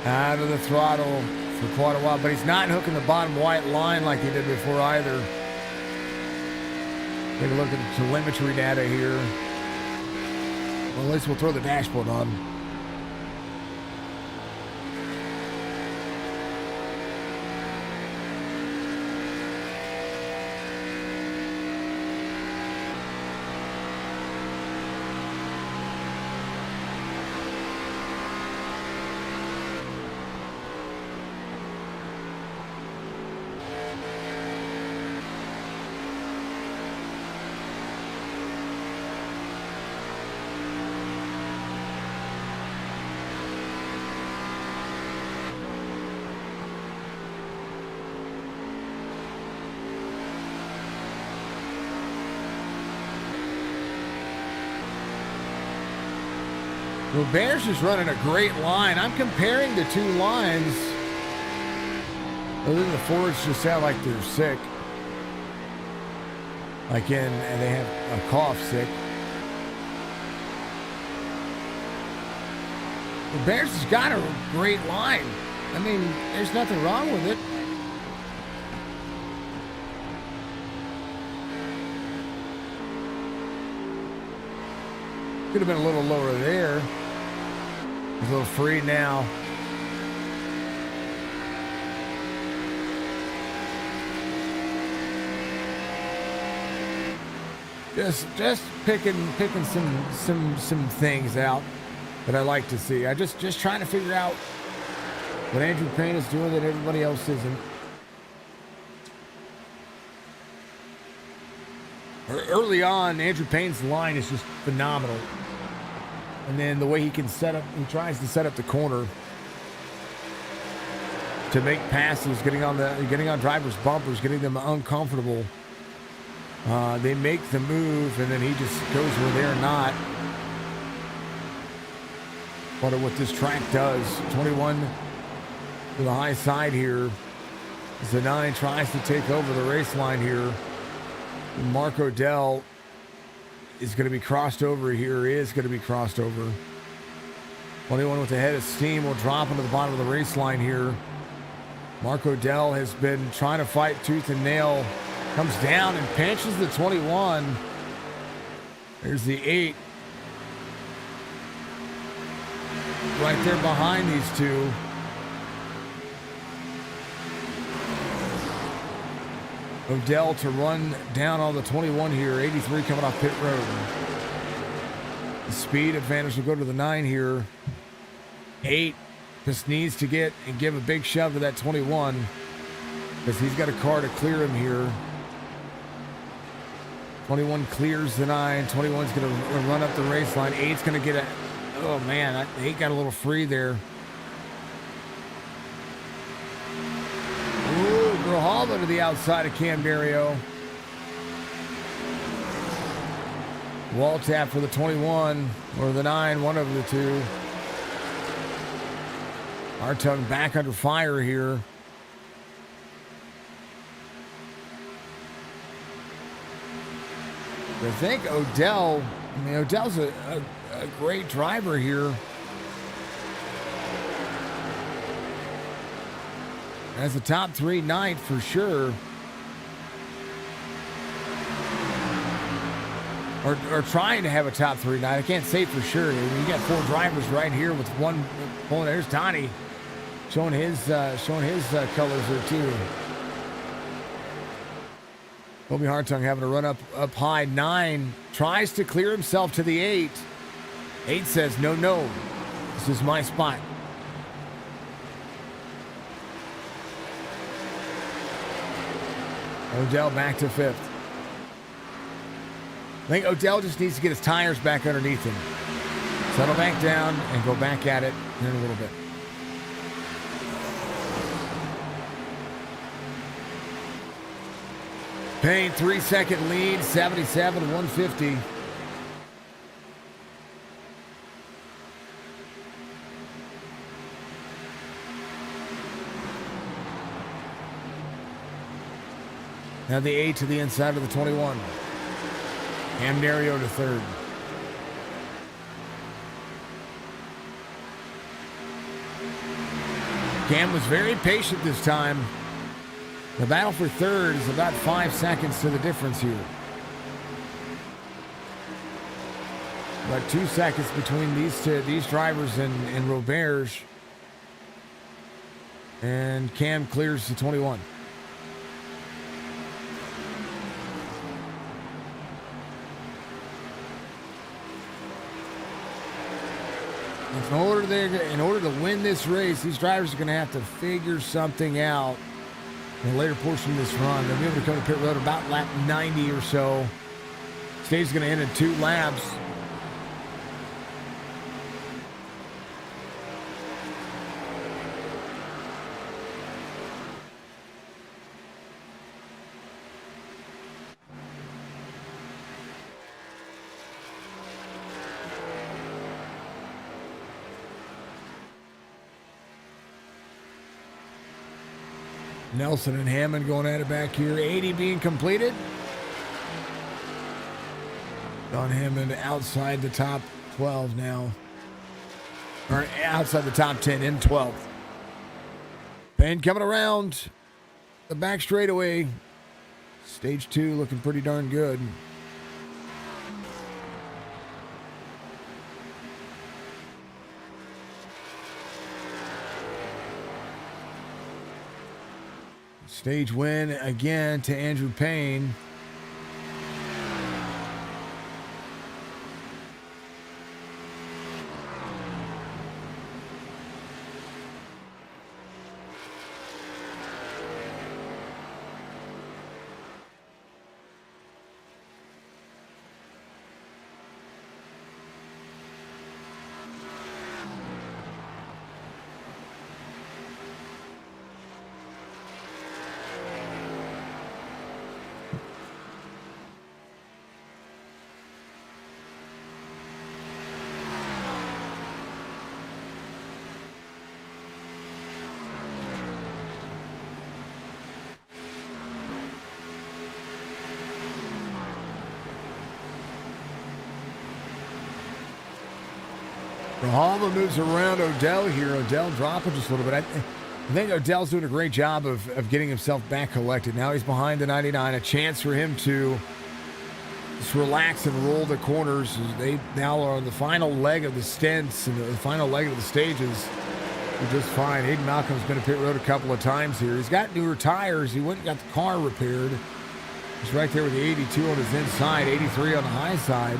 Out of the throttle for quite a while, but he's not hooking the bottom white line like he did before either. Take a look at the telemetry data here. Well, at least we'll throw the dashboard on. Well, Bears is running a great line. I'm comparing the two lines. Other than the Fords just sound like they're sick. Like and they have a cough sick. The Bears has got a great line. I mean, there's nothing wrong with it. Could have been a little lower there. He's a little free now. Just picking some things out that I like to see. I just trying to figure out what Andrew Payne is doing that everybody else isn't. Early on, Andrew Payne's line is just phenomenal. And then the way he tries to set up the corner to make passes, getting on drivers' bumpers, getting them uncomfortable. They make the move, and then he just goes where they're not. Wonder what this track does. 21 to the high side here. As the 9 tries to take over the race line here. Mark Odell is going to be crossed over here. 21 with a head of steam will drop into the bottom of the race line here. Mark Odell has been trying to fight tooth and nail. Comes down and pinches the 21. There's the 8. Right there behind these two. Odell to run down on the 21 here. 83 coming off pit road. The speed advantage will go to the 9 here. 8 just needs to get and give a big shove to that 21 because he's got a car to clear him here. 21 clears the 9. 21's going to run up the race line. 8's going to get a... Oh, man. 8 got a little free there. Grijalva to the outside of Cam Dario. Wall tap for the 21 or the 9, one of the two. Hartung back under fire here. I think Odell's a great driver here. As a top 3 night for sure. Or trying to have a top 3 night. I can't say for sure. You got 4 drivers right here with one pulling. There's Tani showing his colors there too. Kobe Hartung having to run up high. 9 tries to clear himself to the 8. 8 says, no, this is my spot. Odell back to 5th. I think Odell just needs to get his tires back underneath him. Settle back down and go back at it in a little bit. Payne, 3-second lead, 77-150. Now the 8 to the inside of the 21. Cam Dario to 3rd. Cam was very patient this time. The battle for 3rd is about 5 seconds to the difference here. But 2 seconds between these drivers and Roberge. And Cam clears the 21. In order to win this race, these drivers are going to have to figure something out in the later portion of this run. They'll be able to come to pit road about lap 90 or so. Stage is going to end in 2 laps. Nelson and Hammond going at it back here. 80 being completed. Don Hammond outside the top 12 now. Or outside the top 10 in 12th. Payne coming around the back straightaway. Stage 2 looking pretty darn good. Stage win again to Andrew Payne. Grijalva moves around Odell here. Odell dropping just a little bit. I think Odell's doing a great job of getting himself back collected. Now he's behind the 99. A chance for him to just relax and roll the corners. They now are on the final leg of the stints and the final leg of the stages. They're just fine. Hayden Malcolm's been to pit road a couple of times here. He's got newer tires. He went and got the car repaired. He's right there with the 82 on his inside, 83 on the high side.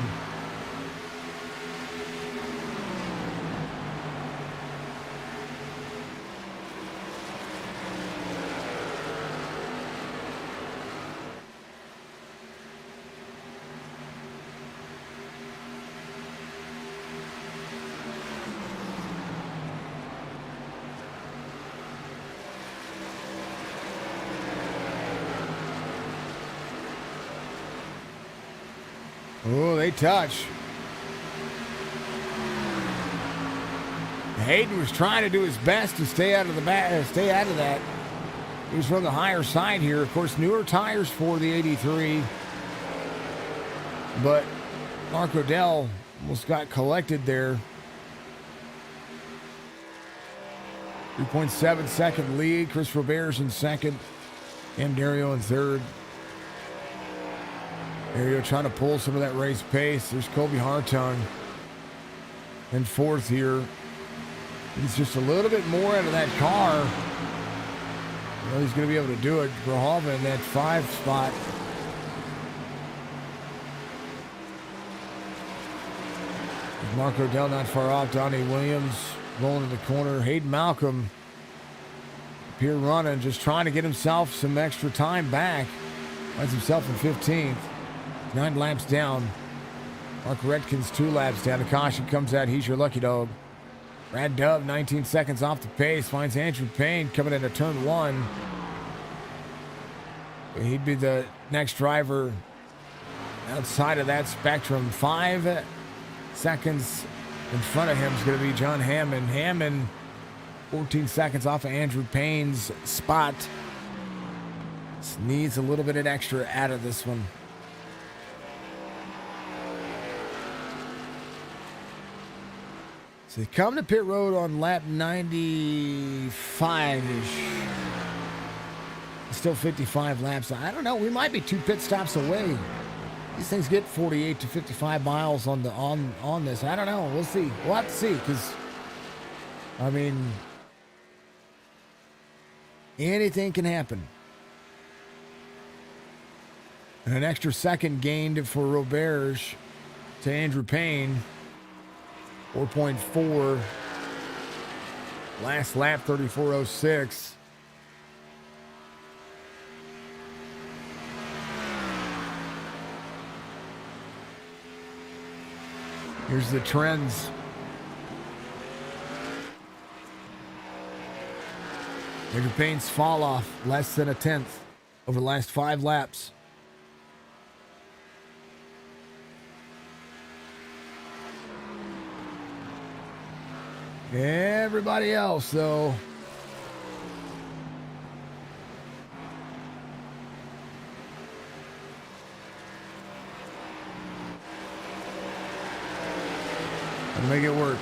Oh, they touch. Hayden was trying to do his best to stay out of that. He was from the higher side here. Of course, newer tires for the 83. But Mark Odell almost got collected there. 3.7 second lead. Chris Roberge in second. Cam Dario in third. Dario trying to pull some of that race pace. There's Kobe Hartung in fourth here. He's just a little bit more out of that car. Well, he's going to be able to do it. Grijalva in that 5 spot. Mark Odell not far off. Donnie Williams rolling in the corner. Hayden Malcolm up here running, just trying to get himself some extra time back. Finds himself in 15th. 9 laps down. Mark Redkins 2 laps down. A caution comes out. He's your lucky dog. Brad Dove 19 seconds off the pace. Finds Andrew Payne coming into turn 1. He'd be the next driver outside of that spectrum. 5 seconds in front of him is going to be John Hammond. Hammond 14 seconds off of Andrew Payne's spot. Just needs a little bit of extra out of this one. So they come to pit road on lap 95-ish. Still 55 laps. I don't know. We might be 2 pit stops away these things get 48 to 55 miles on this. I don't know. We'll see. We'll have to see, because I mean, anything can happen. And an extra second gained for Roberge to Andrew Payne. 4.4. Last lap, 34.06. Here's the trends. Andrew Payne's fall off, less than a tenth over the last 5 laps. Everybody else, though, gonna make it work.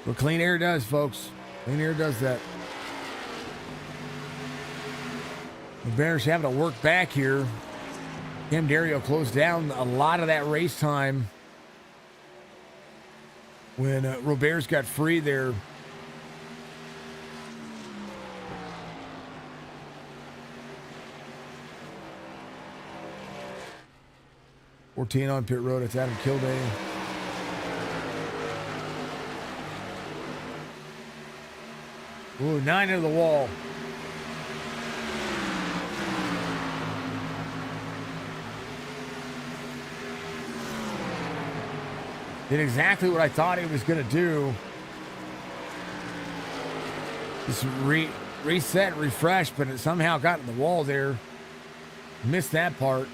What clean air does, folks. Clean air does that. The Bears having to work back here. Cam Dario closed down a lot of that race time when Roberge got free there. $14 on pit road. It's Adam Kildane. Ooh, 9 into the wall. Did exactly what I thought he was going to do. Just reset, refresh, but it somehow got in the wall there. Missed that part.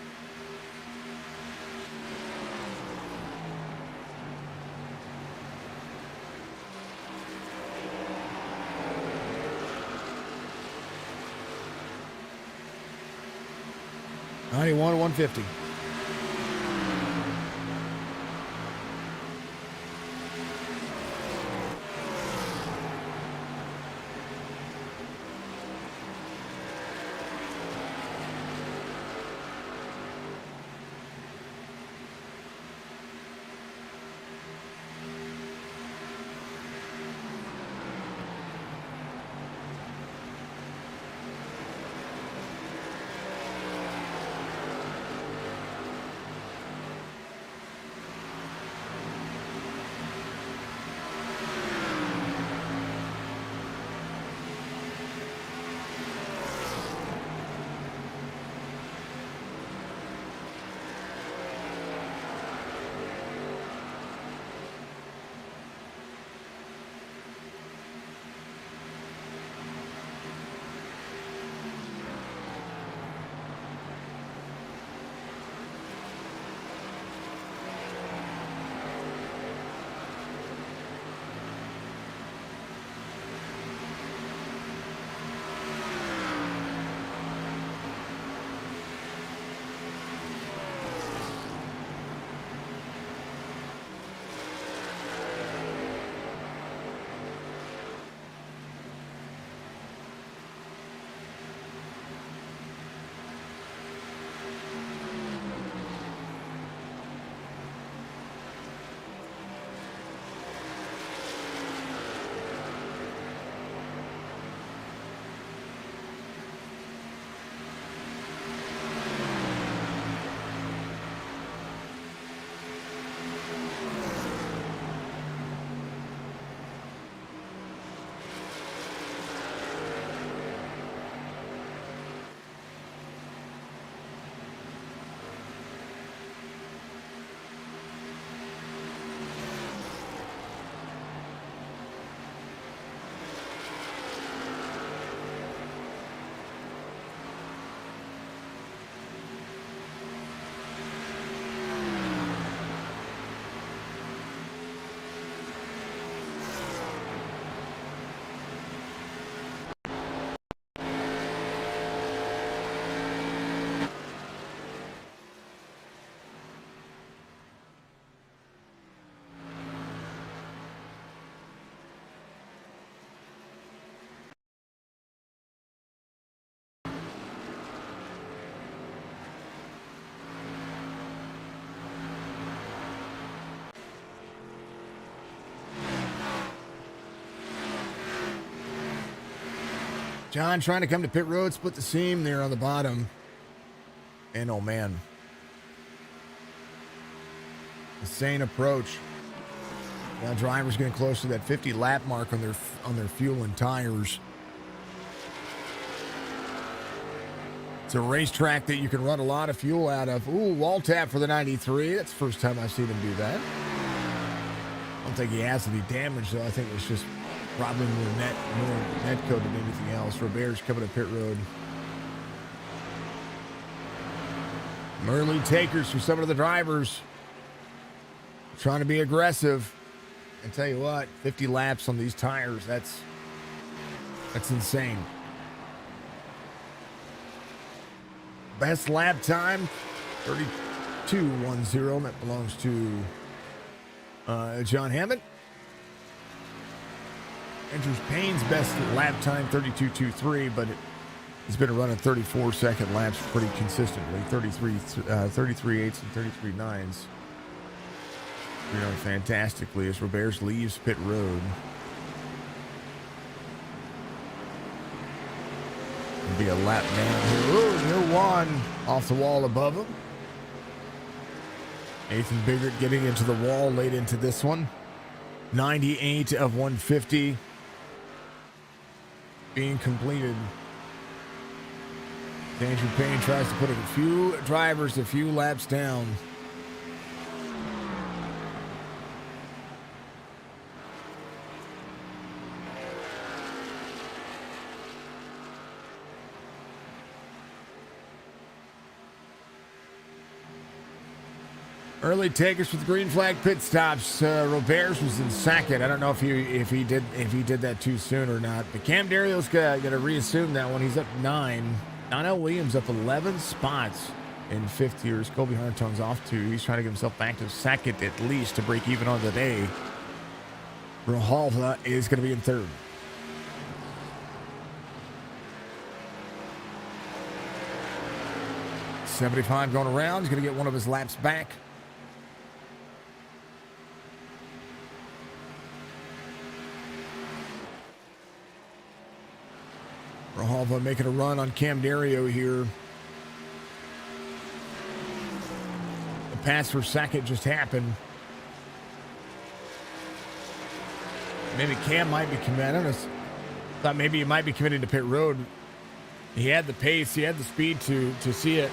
$91 $150. John trying to come to pit road, split the seam there on the bottom. And oh man. Insane approach. Now drivers getting close to that 50 lap mark on their fuel and tires. It's a racetrack that you can run a lot of fuel out of. Ooh, wall tap for the 93. That's the first time I've seen him do that. I don't think he has any damage, though. I think it was just probably more net code than anything else. Robert's coming to pit road. Early takers for some of the drivers. Trying to be aggressive. And tell you what, 50 laps on these tires, that's insane. Best lap time, 32.10. That belongs to John Hammond. Andrew Payne's best lap time, 32.23, but he's been running 34-second laps pretty consistently, 33.8s and 33.9s. You know, fantastically as Roberts leaves pit road. It'll be a lap down here. Ooh, near one off the wall above him. Nathan Biggert getting into the wall late into this one. 98 of 150 being completed. Andrew Payne tries to put a few drivers a few laps down. Early takers for the green flag pit stops. Roberts was in second. I don't know if he did that too soon or not. But Cam Dario's gonna reassume that one. He's up 9. Donnell Williams up 11 spots in fifth years. Colby Hartong's off 2. He's trying to get himself back to second at least to break even on the day. Grijalva is going to be in third. .75 going around. He's going to get one of his laps back. Grijalva making a run on Cam Dario here. The pass for second just happened. Maybe Cam might be committed. I don't know. Thought maybe he might be committed to pit road. He had the pace. He had the speed to see it.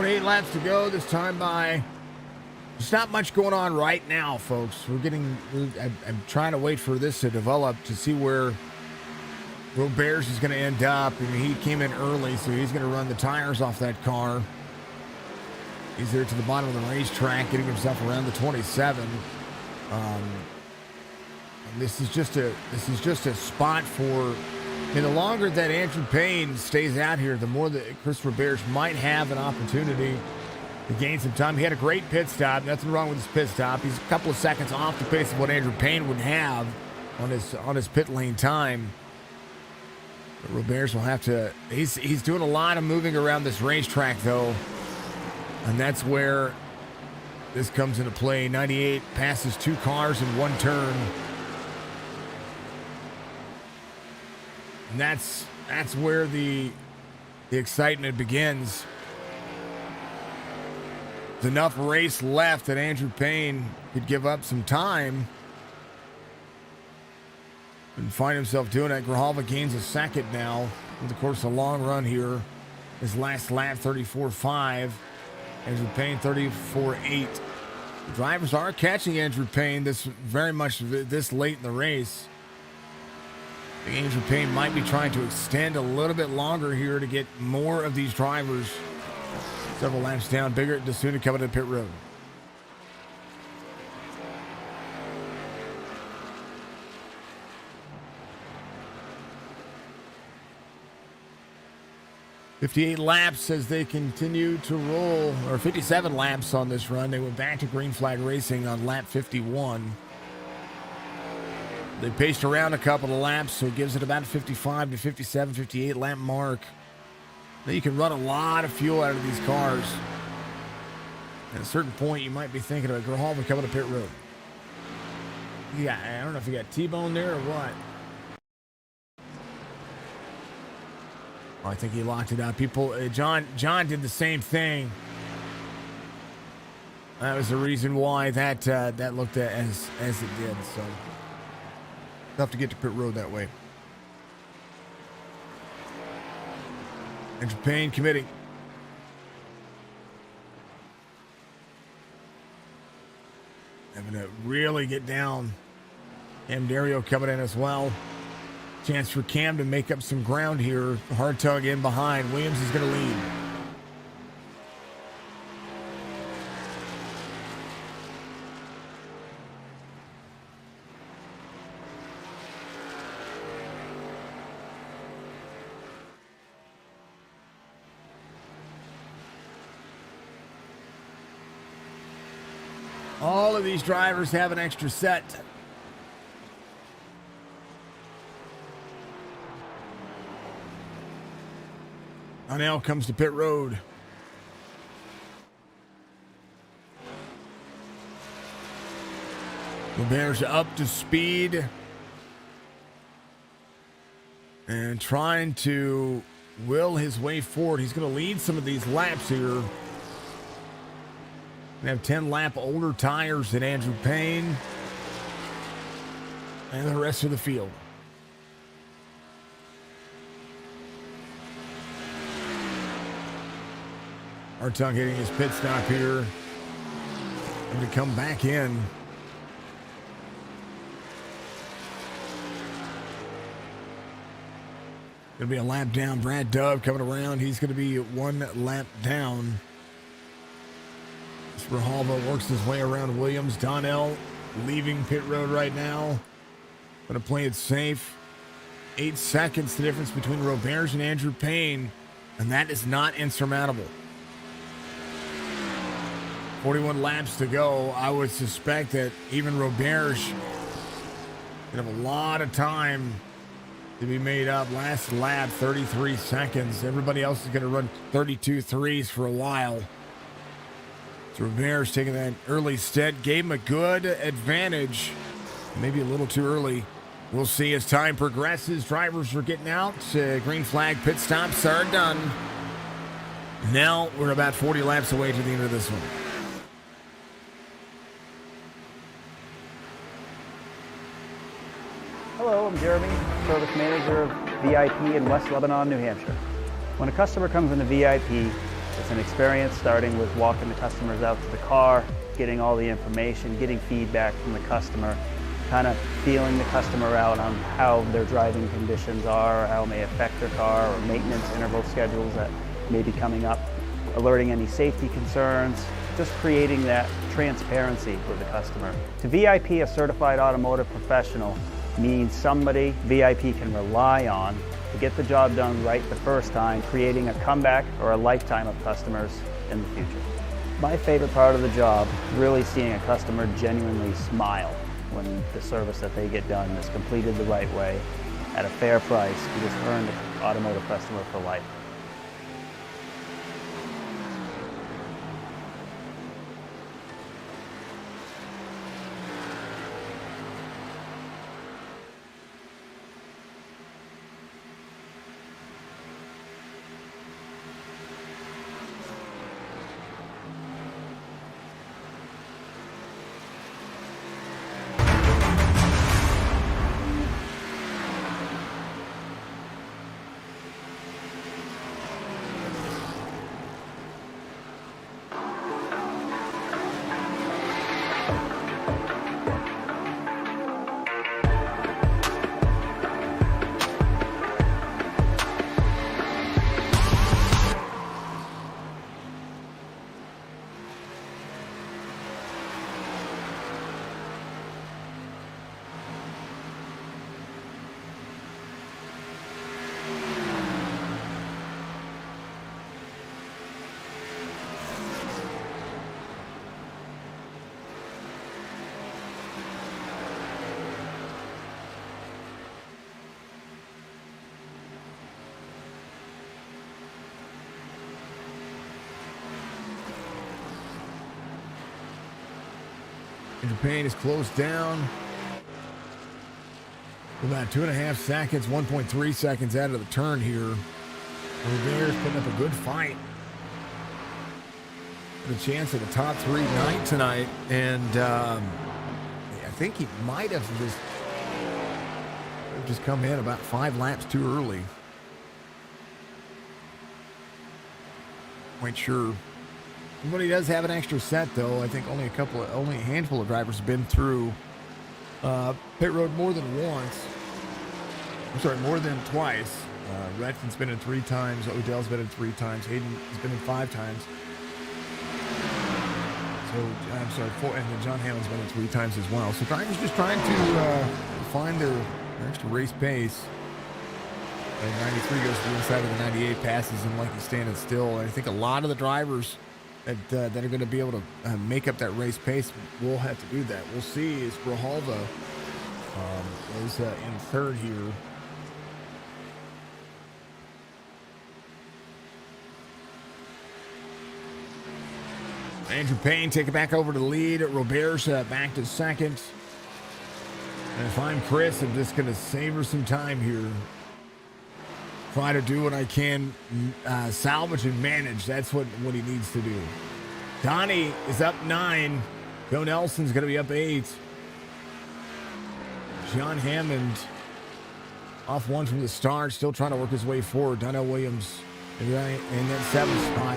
Eight laps to go this time by. There's not much going on right now, folks. I'm trying to wait for this to develop to see where Roberts is going to end up. I mean, he came in early, so he's going to run the tires off that car. He's there to the bottom of the racetrack, getting himself around the 27. And this is just a spot for. And the longer that Andrew Payne stays out here, the more that Chris Roberts might have an opportunity to gain some time. He had a great pit stop. Nothing wrong with his pit stop. He's a couple of seconds off the pace of what Andrew Payne would have on his pit lane time. But Roberts will have to. He's doing a lot of moving around this racetrack though, and that's where this comes into play. 98 passes 2 cars in 1 turn. And that's where the excitement begins. There's enough race left that Andrew Payne could give up some time and find himself doing it. Grijalva gains a second now. Of course, a long run here. His last lap, 34.5. Andrew Payne, 34.8. The drivers are catching Andrew Payne this late in the race. The Andrew Payne might be trying to extend a little bit longer here to get more of these drivers several laps down. Bigger DeSuna coming to pit road. "58 laps as they continue to roll, or 57 laps on this run. They went back to green flag racing on lap 51. They paced around a couple of laps, so it gives it about 55 to 57, 58 lap mark. Now you can run a lot of fuel out of these cars. At a certain point, you might be thinking about Grijalva coming to pit road. Yeah, I don't know if you got T-bone there or what. Oh, I think he locked it up. People, John did the same thing. That was the reason why that looked as it did. So tough to get to pit road that way. Andrew Payne committing. Having to really get down. Cam Dario coming in as well. Chance for Cam to make up some ground here. Hard tug in behind. Williams is going to lead. All of these drivers have an extra set. Donnell comes to pit road. Robert's up to speed and trying to will his way forward. He's going to lead some of these laps here. We have 10 lap older tires than Andrew Payne and the rest of the field. Hartung hitting his pit stop here. And to come back in. Going to be a lap down. Brad Dove coming around. He's going to be 1 lap down. Grijalva works his way around Williams. Donnell leaving pit road right now. Going to play it safe. 8 seconds the difference between Roberge and Andrew Payne. And that is not insurmountable. 41 laps to go. I would suspect that even Roberge going to have a lot of time to be made up. Last lap, 33 seconds. Everybody else is going to run 32 threes for a while. So Roberge taking that early stead. Gave him a good advantage. Maybe a little too early. We'll see as time progresses. Drivers are getting out. Green flag pit stops are done. Now we're about 40 laps away to the end of this one. Hello, I'm Jeremy, service manager of VIP in West Lebanon, New Hampshire. When a customer comes into VIP, it's an experience starting with walking the customers out to the car, getting all the information, getting feedback from the customer, kind of feeling the customer out on how their driving conditions are, how it may affect their car, or maintenance interval schedules that may be coming up, alerting any safety concerns, just creating that transparency with the customer. To VIP, a certified automotive professional means somebody VIP can rely on to get the job done right the first time, creating a comeback or a lifetime of customers in the future. My favorite part of the job, really seeing a customer genuinely smile when the service that they get done is completed the right way at a fair price. You just earned an automotive customer for life. Andrew Payne is closed down. About 2.5 seconds, 1.3 seconds out of the turn here. Robert's putting up a good fight. Got a chance at the top 3 night tonight. And I think he might have just come in about 5 laps too early. Quite sure. But he does have an extra set, though. I think only a handful of drivers have been through pit road more than once. I'm sorry, more than twice. Redfield's been in 3 times. Odell's been in 3 times. Hayden has been in 5 times. So, I'm sorry, 4, and then John Hammond's been in 3 times as well. So drivers just trying to find their extra race pace. And 93 goes to the inside of the 98, passes him like he's standing still. And I think a lot of the drivers that are going to be able to make up that race pace will have to do that. We'll see as Grijalva is in 3rd here. Andrew Payne take it back over to the lead. Robert's back to 2nd. And if I'm Chris, I'm just going to savor some time here. Try to do what I can, salvage and manage. That's what he needs to do. Donnie is up 9. Joe Nelson's going to be up 8. John Hammond off 1 from the start, still trying to work his way forward. Donnell Williams in that 7th spot.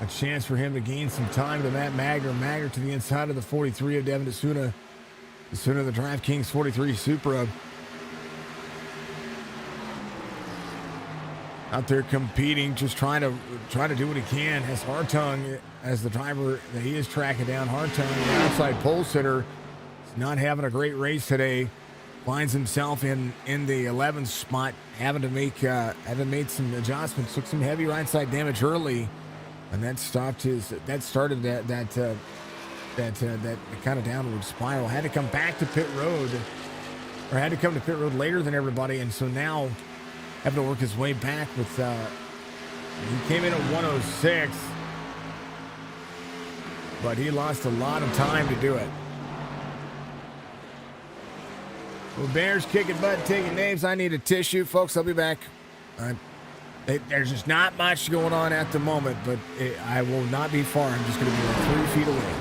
A chance for him to gain some time to Matt Magner. Magner to the inside of the 43 of Devin DeSuna. DeSuna, the DraftKings 43 Supra. Out there competing, just trying to do what he can. Has Hartung as the driver that he is tracking down. Hartung, the outside pole sitter, is not having a great race today. Finds himself in the 11th spot, having made some adjustments. Took some heavy right side damage early, and that started that kind of downward spiral. Had to come back to pit road, or had to come to pit road later than everybody, and so now having to work his way back with, he came in at 106, but he lost a lot of time to do it. Well, Bears kicking butt, taking names. I need a tissue, folks. I'll be back. There's just not much going on at the moment, but I will not be far. I'm just going to be like 3 feet away.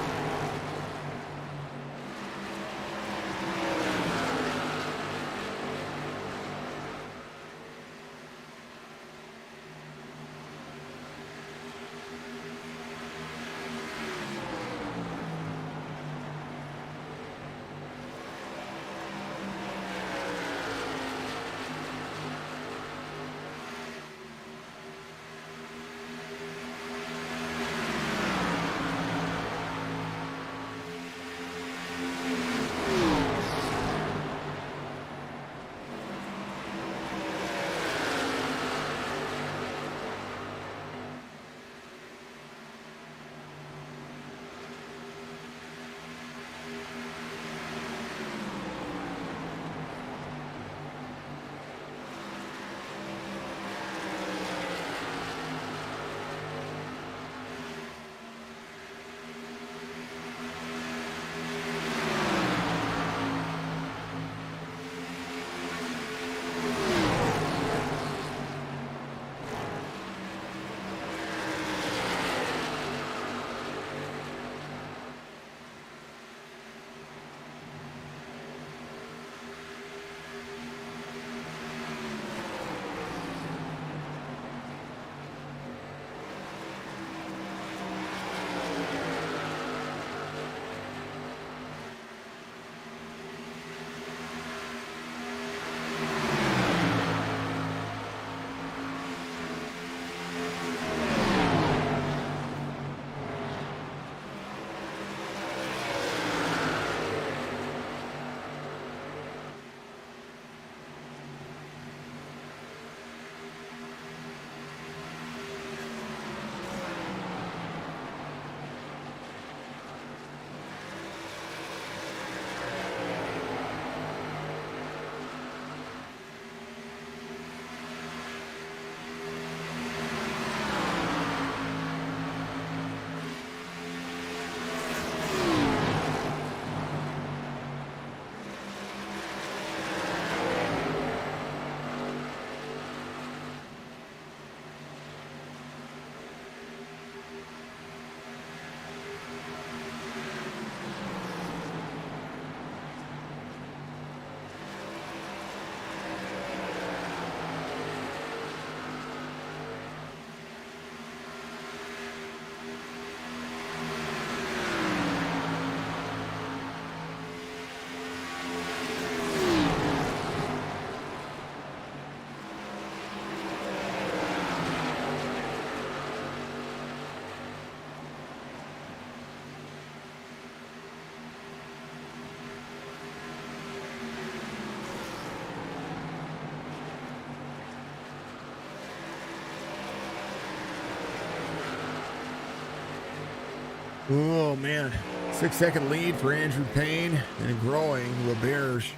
Oh, man. 6-second lead for Andrew Payne and growing. Roberge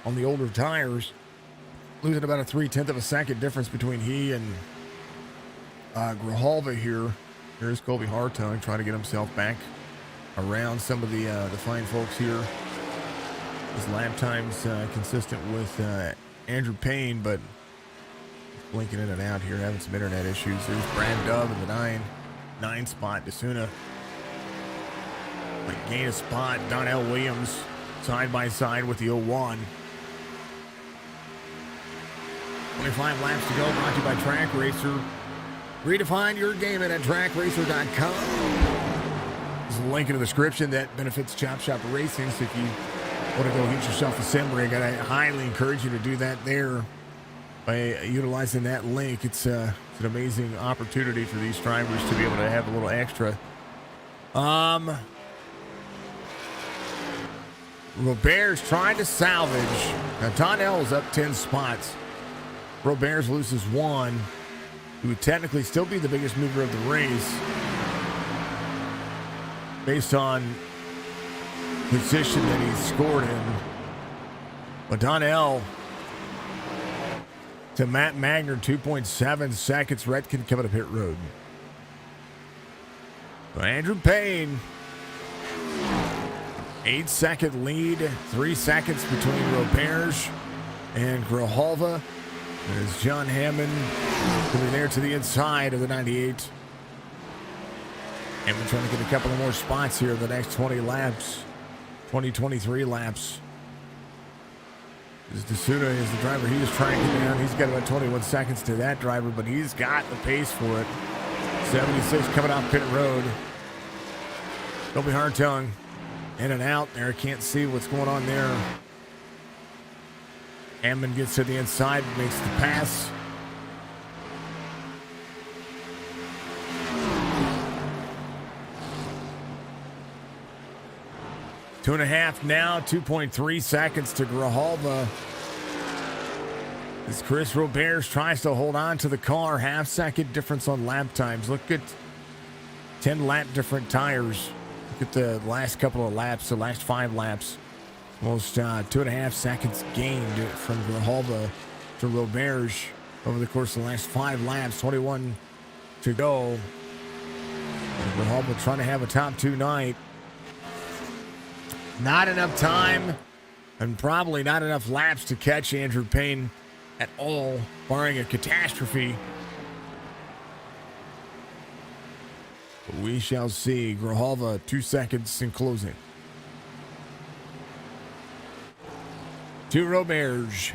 on the older tires. Losing about a 0.3 of a second difference between he and Grijalva here. Here's Colby Hartung trying to get himself back around some of the fine folks here. His lap time's consistent with Andrew Payne, but blinking in and out here, having some internet issues. There's Brad Dove in the 9 spot. DeSuna might gain a spot. Donnell Williams side by side with the 01. 25 laps to go, brought to you by Track Racer. Redefine your game at trackracer.com. There's a link in the description that benefits Chop Shop Racing. So if you want to go get yourself a sim rig, I highly encourage you to do that there by utilizing that link. It's an amazing opportunity for these drivers to be able to have a little extra. Robert's trying to salvage. Now, Donnell's up 10 spots. Roberts loses 1. He would technically still be the biggest mover of the race based on position that he scored in. But Donnell to Matt Magner, 2.7 seconds. Redkin coming to pit road. So Andrew Payne, 8-second lead, 3 seconds between Roberge and Grijalva. There's John Hammond coming there to the inside of the 98. And we're trying to get a couple of more spots here in the next 20 laps. 23 laps. As DeSuna is the driver he is trying to get down. He's got about 21 seconds to that driver, but he's got the pace for it. 76 coming off pit road. Colby Hartung in and out there. Can't see what's going on there. Hammond gets to the inside, makes the pass. Two and a half now, 2.3 seconds to Grijalva. As Chris Roberge tries to hold on to the car, half-second difference on lap times. Look at 10 lap different tires. Look at the last couple of laps, the last 5 laps. Almost 2.5 seconds gained from Grijalva to Roberge over the course of the last 5 laps. 21 to go. And Grijalva trying to have a top 2 night. Not enough time and probably not enough laps to catch Andrew Payne at all, barring a catastrophe. But we shall see. Grijalva 2 seconds in closing. To Roberge.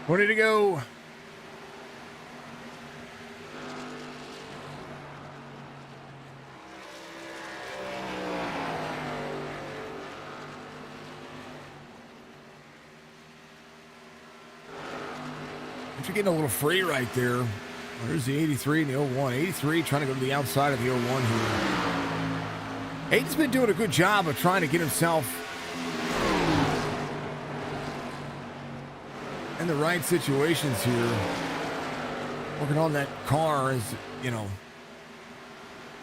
Ready to go. If you're getting a little free right there. There's the 83 and the 01. 83 trying to go to the outside of the 01 here. Aiden's been doing a good job of trying to get himself in the right situations here. Working on that car is,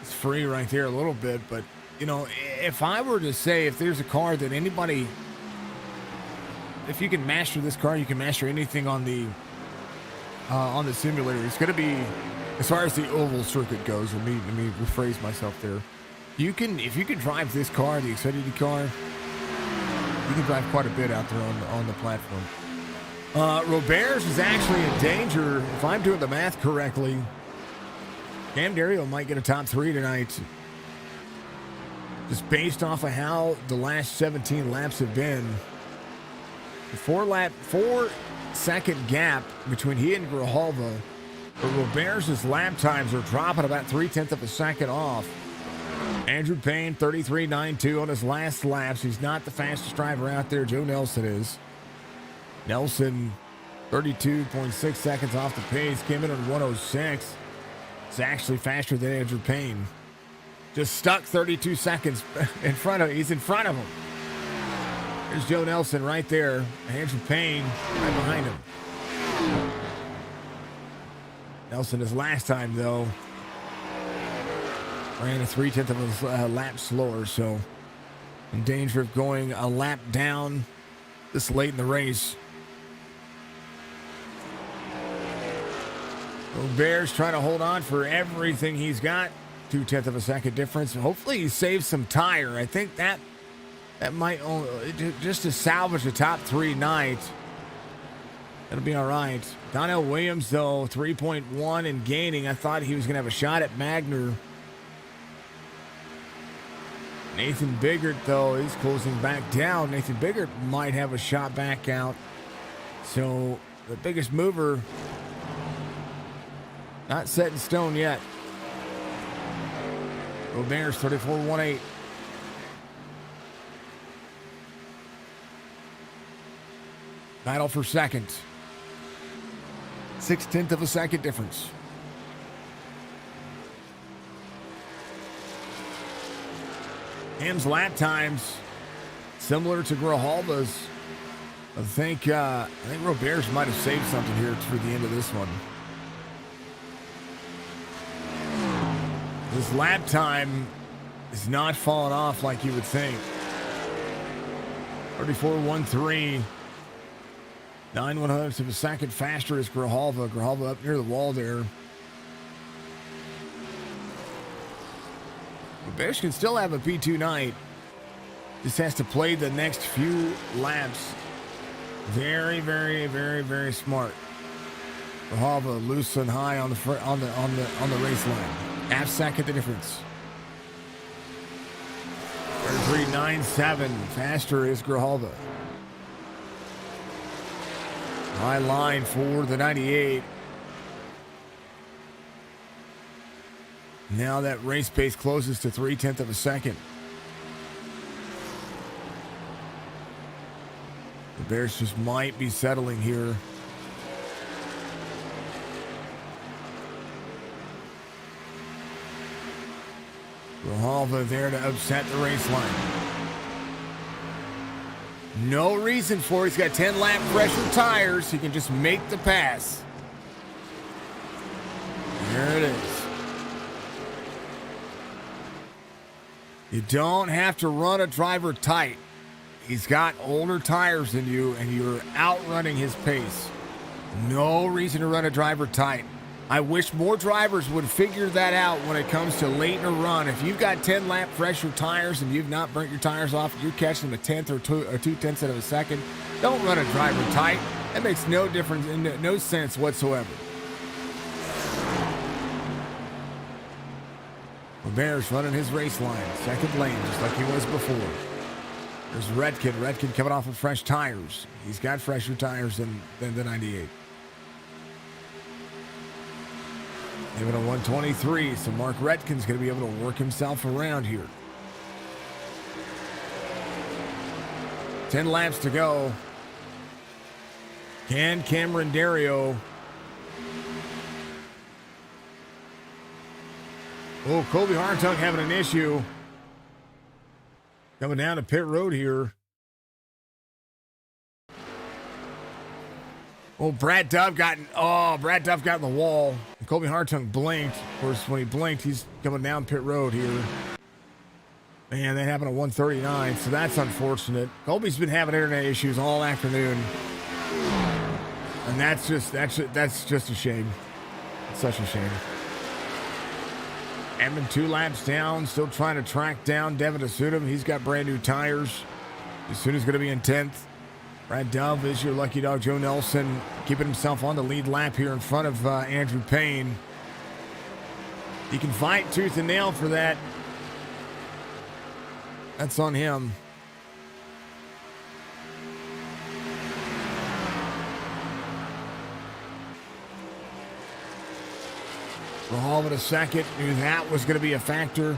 it's free right there a little bit. But, if I were to say if there's a car that anybody, if you can master this car, you can master anything on the simulator. It's going to be, as far as the oval circuit goes, let me rephrase myself there. If you can drive this car, the Xfinity car, you can drive quite a bit out there on the platform. Roberge is actually in danger, if I'm doing the math correctly. Cam Dario might get a top 3 tonight. Just based off of how the last 17 laps have been. 4 6-second gap between he and Grijalva. But Roberts' lap times are dropping about 0.3 of a second off. Andrew Payne, 33.92 on his last laps. He's not the fastest driver out there. Joe Nelson is. Nelson, 32.6 seconds off the pace. Came in on 106. It's actually faster than Andrew Payne. Just stuck 32 seconds in front of him. He's in front of him. There's Joe Nelson right there. Andrew Payne right behind him. Nelson, his last time, though, ran a 0.3 of a lap slower, so in danger of going a lap down this late in the race. Roberts trying to hold on for everything he's got. 0.2 of a second difference. Hopefully he saves some tire. I think that might just to salvage the top 3 night. That'll be all right. Donnell Williams, though, 3.1 and gaining. I thought he was going to have a shot at Magner. Nathan Biggert, though, is closing back down. Nathan Biggert might have a shot back out. So the biggest mover, not set in stone yet. Roberts, 34.18. Battle for second. 0.6 of a second difference. Ham's lap times similar to Grijalva's. I think Roberts might have saved something here for the end of this one. His lap time is not falling off like you would think. 34.13. 9/100ths of a second faster is Grijalva. Grijalva up near the wall there. Roberts can still have a P2 night. Just has to play the next few laps. Very, very, very, very smart. Grijalva loose and high on the race line. Half second the difference. 33.97 faster is Grijalva. High line for the 98. Now that race pace closes to 0.3 of a second. The Bears just might be settling here. Grijalva there to upset the race line. No reason for it. He's got 10 lap pressure tires. He can just make the pass. There it is. You don't have to run a driver tight. He's got older tires than you, and you're outrunning his pace. No reason to run a driver tight. I wish more drivers would figure that out when it comes to late in a run. If you've got 10 lap pressure tires and you've not burnt your tires off, you're catching them a 1/10 or 2/10 of a second. Don't run a driver tight. That makes no difference and no sense whatsoever. Roberts running his race line, second lane, just like he was before. There's Redkin. Redkin coming off of fresh tires. He's got fresher tires than the 98. Even a 123, so Mark Redkin's going to be able to work himself around here. 10 laps to go. Can Cameron Dario? Oh, Colby Hartung having an issue. Coming down to pit road here. Oh, Brad Dove got in the wall. And Colby Hartung blinked. Of course, when he blinked, he's coming down pit road here. Man, that happened at 139, so that's unfortunate. Colby's been having internet issues all afternoon. And that's just a shame. It's such a shame. Edmund 2 laps down, still trying to track down Devin Asunim. He's got brand new tires. Asunim's going to be in 10th. Brad Dove is your lucky dog. Joe Nelson keeping himself on the lead lap here in front of Andrew Payne. He can fight tooth and nail for that. That's on him. Grijalva a second. Knew that was going to be a factor.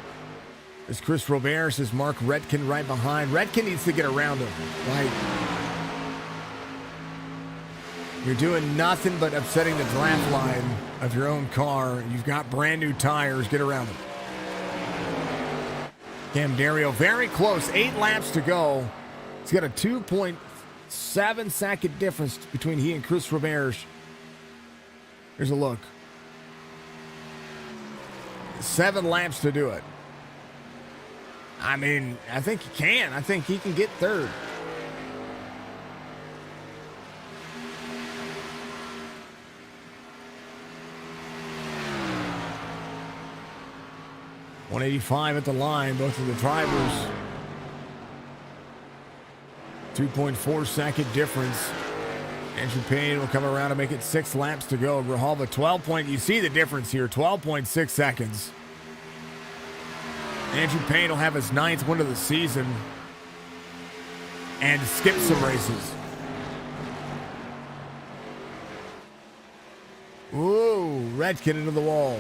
As Chris Robert says, Mark Redkin right behind. Redkin needs to get around him. Like, you're doing nothing but upsetting the draft line of your own car. You've got brand new tires. Get around him. Cam Dario very close. 8 laps to go. He's got a 2.7 second difference between he and Chris Robert. Here's a look. 7 laps to do it. I mean, I think he can. I think he can get third. .185 at the line, both of the drivers. 2.4 second difference. Andrew Payne will come around and make it 6 laps to go. Grijalva 12 you see the difference here, 12.6 seconds. Andrew Payne will have his 9th win of the season and skip some races. Ooh, Redkin into the wall.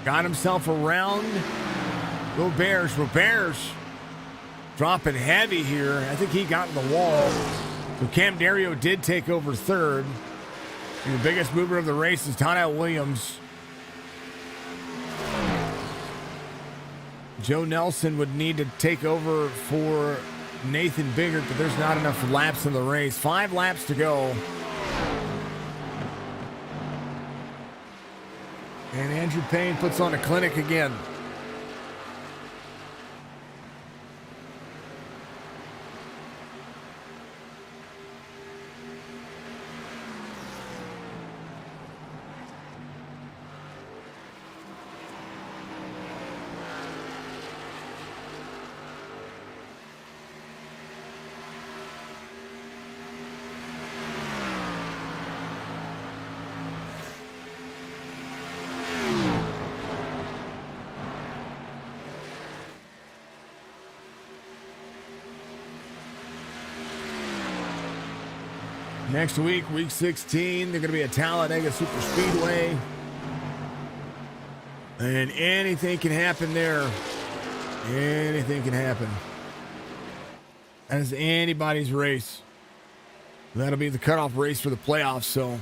Got himself around Roberts. Roberts dropping heavy here. I think he got in the wall. So Cam Dario did take over third. And the biggest mover of the race is Donnell Williams. Joe Nelson would need to take over for Nathan Biggert, but there's not enough laps in the race. 5 laps to go. And Andrew Payne puts on a clinic again. Next week, week 16, they're going to be at Talladega Super Speedway. And anything can happen there. Anything can happen. That is anybody's race. That'll be the cutoff race for the playoffs. So,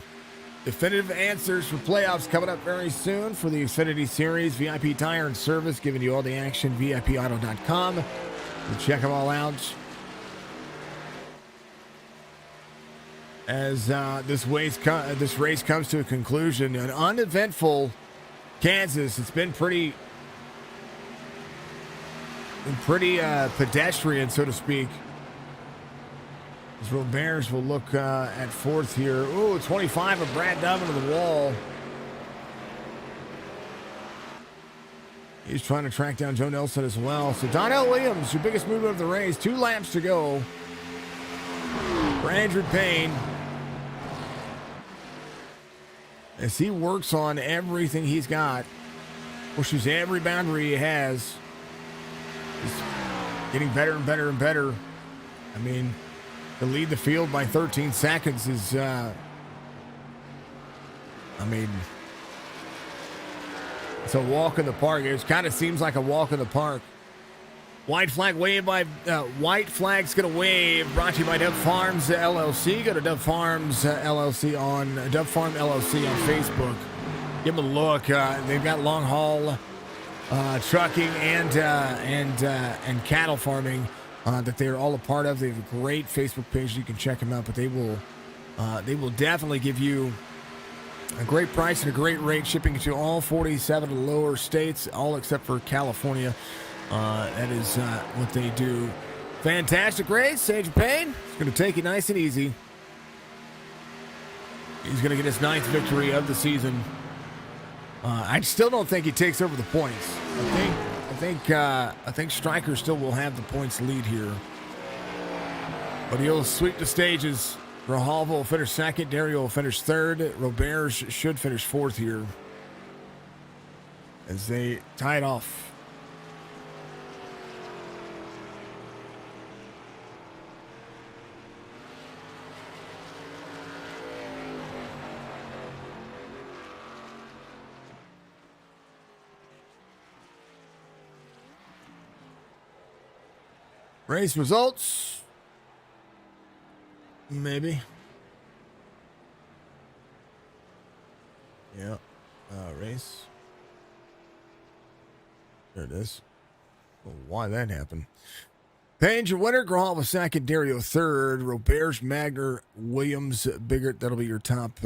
definitive answers for playoffs coming up very soon for the Xfinity Series. VIP Tire and Service giving you all the action. VIPauto.com. Check them all out. As this race comes to a conclusion, an uneventful Kansas. It's been pretty pedestrian, so to speak. As Roberts will look at 4th here. Ooh, 25 of Brad Dove into the wall. He's trying to track down Joe Nelson as well. So Donnell Williams, your biggest mover of the race. 2 laps to go for Andrew Payne, as he works on everything he's got, pushes every boundary he has. He's getting better and better and better. I mean, to lead the field by 13 seconds is, it's a walk in the park. It kind of seems like a walk in the park. White flag wave by White Flag's gonna wave. Brought to you by Dove Farms LLC. Go to Dove Farms LLC on Dove Farm LLC on Facebook. Give them a look. They've got long haul trucking and cattle farming that they're all a part of. They have a great Facebook page. You can check them out. But they will definitely give you a great price and a great rate, shipping to all 47 of the lower states, all except for California. That is what they do. Fantastic race. Andrew Payne is going to take it nice and easy. He's going to get his 9th victory of the season. I still don't think he takes over the points. I think Stryker still will have the points lead here, but he'll sweep the stages. Grijalva will finish 2nd. Dario will finish 3rd. Roberts should finish 4th here as they tie it off. Race results. Maybe. Yeah. Race. There it is. Well, why that happened? Page, your winner. Grahal was second. Dario third. Roberge, Magner, Williams, Biggert. That'll be your top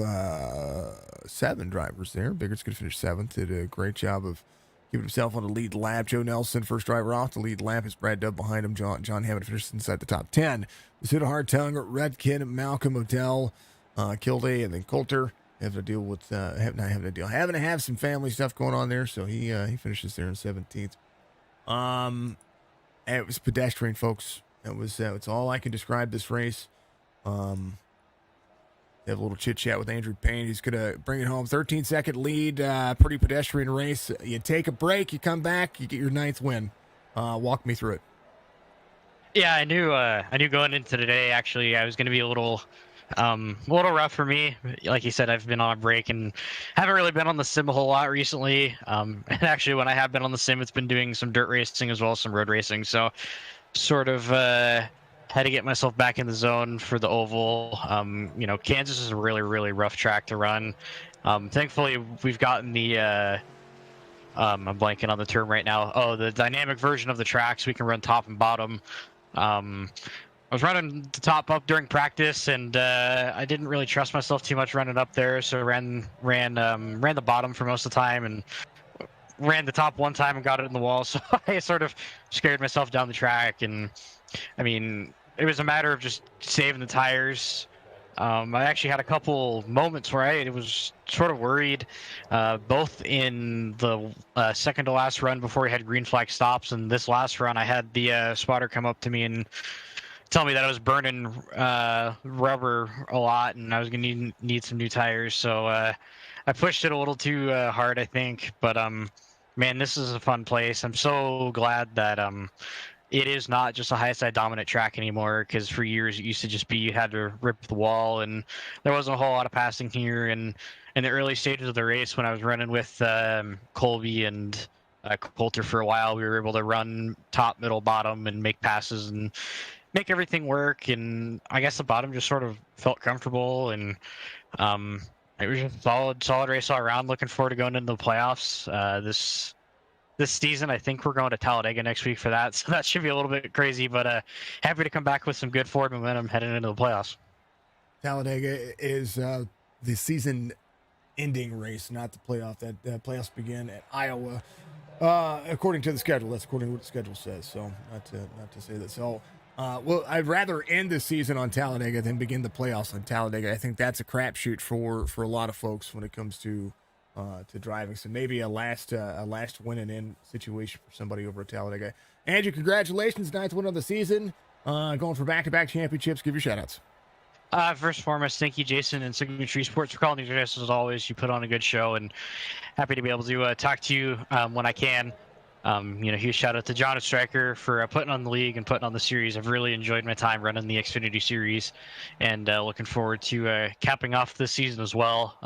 7 drivers there. Biggert's going to finish 7th. Did a great job of keeping himself on the lead lap. Joe Nelson, first driver off the lead lap. Is Brad Dubb behind him. John Hammond finished inside the top 10. Masuda Hartung, Redkin, Malcolm Odell, Kilday, and then Coulter. Having to deal with having to have some family stuff going on there, so he finishes there in 17th. It was pedestrian, folks. It's all I can describe this race. Have a little chit chat with Andrew Payne. He's gonna bring it home. 13-second lead. Pretty pedestrian race. You take a break, you come back, you get your 9th win. Walk me through it. Yeah, I knew going into today. Actually, I was going to be a little rough for me. Like you said, I've been on a break and haven't really been on the sim a whole lot recently. And actually, when I have been on the sim, it's been doing some dirt racing as well as some road racing. So, sort of had to get myself back in the zone for the oval. Kansas is a really, really rough track to run. Thankfully, we've gotten the I'm blanking on the term right now. Oh, the dynamic version of the track, so we can run top and bottom. I was running the top up during practice, and I didn't really trust myself too much running up there, so ran the bottom for most of the time, and ran the top one time and got it in the wall. So I sort of scared myself down the track, and I mean, it was a matter of just saving the tires. I actually had a couple moments where I was sort of worried, both in the second to last run before we had green flag stops, and this last run I had the spotter come up to me and tell me that I was burning rubber a lot and I was going to need some new tires. So I pushed it a little too hard, I think. But, man, this is a fun place. I'm so glad that it is not just a high side dominant track anymore, because for years it used to just be you had to rip the wall and there wasn't a whole lot of passing here. And in the early stages of the race, when I was running with Colby and Coulter for a while, we were able to run top, middle, bottom and make passes and make everything work. And I guess the bottom just sort of felt comfortable, and it was just solid race all around. Looking forward to going into the playoffs this season. I think we're going to Talladega next week for that, so that should be a little bit crazy, but happy to come back with some good forward momentum heading into the playoffs. Talladega is the season ending race, not the playoff. That playoffs begin at Iowa, according to the schedule. That's according to what the schedule says. So not to say that. So well, I'd rather end the season on Talladega than begin the playoffs on Talladega. I think that's a crapshoot for a lot of folks when it comes to driving. So maybe a last win and in situation for somebody over at Talladega. Andrew, congratulations, 9th win of the season. Going for back-to-back championships. Give your shout-outs. First and foremost, thank you, Jason and Signature Sports, for calling me as always. You put on a good show, and happy to be able to talk to you when I can. Huge shout out to John and Stryker for putting on the league and putting on the series. I've really enjoyed my time running the Xfinity series, and looking forward to capping off this season as well.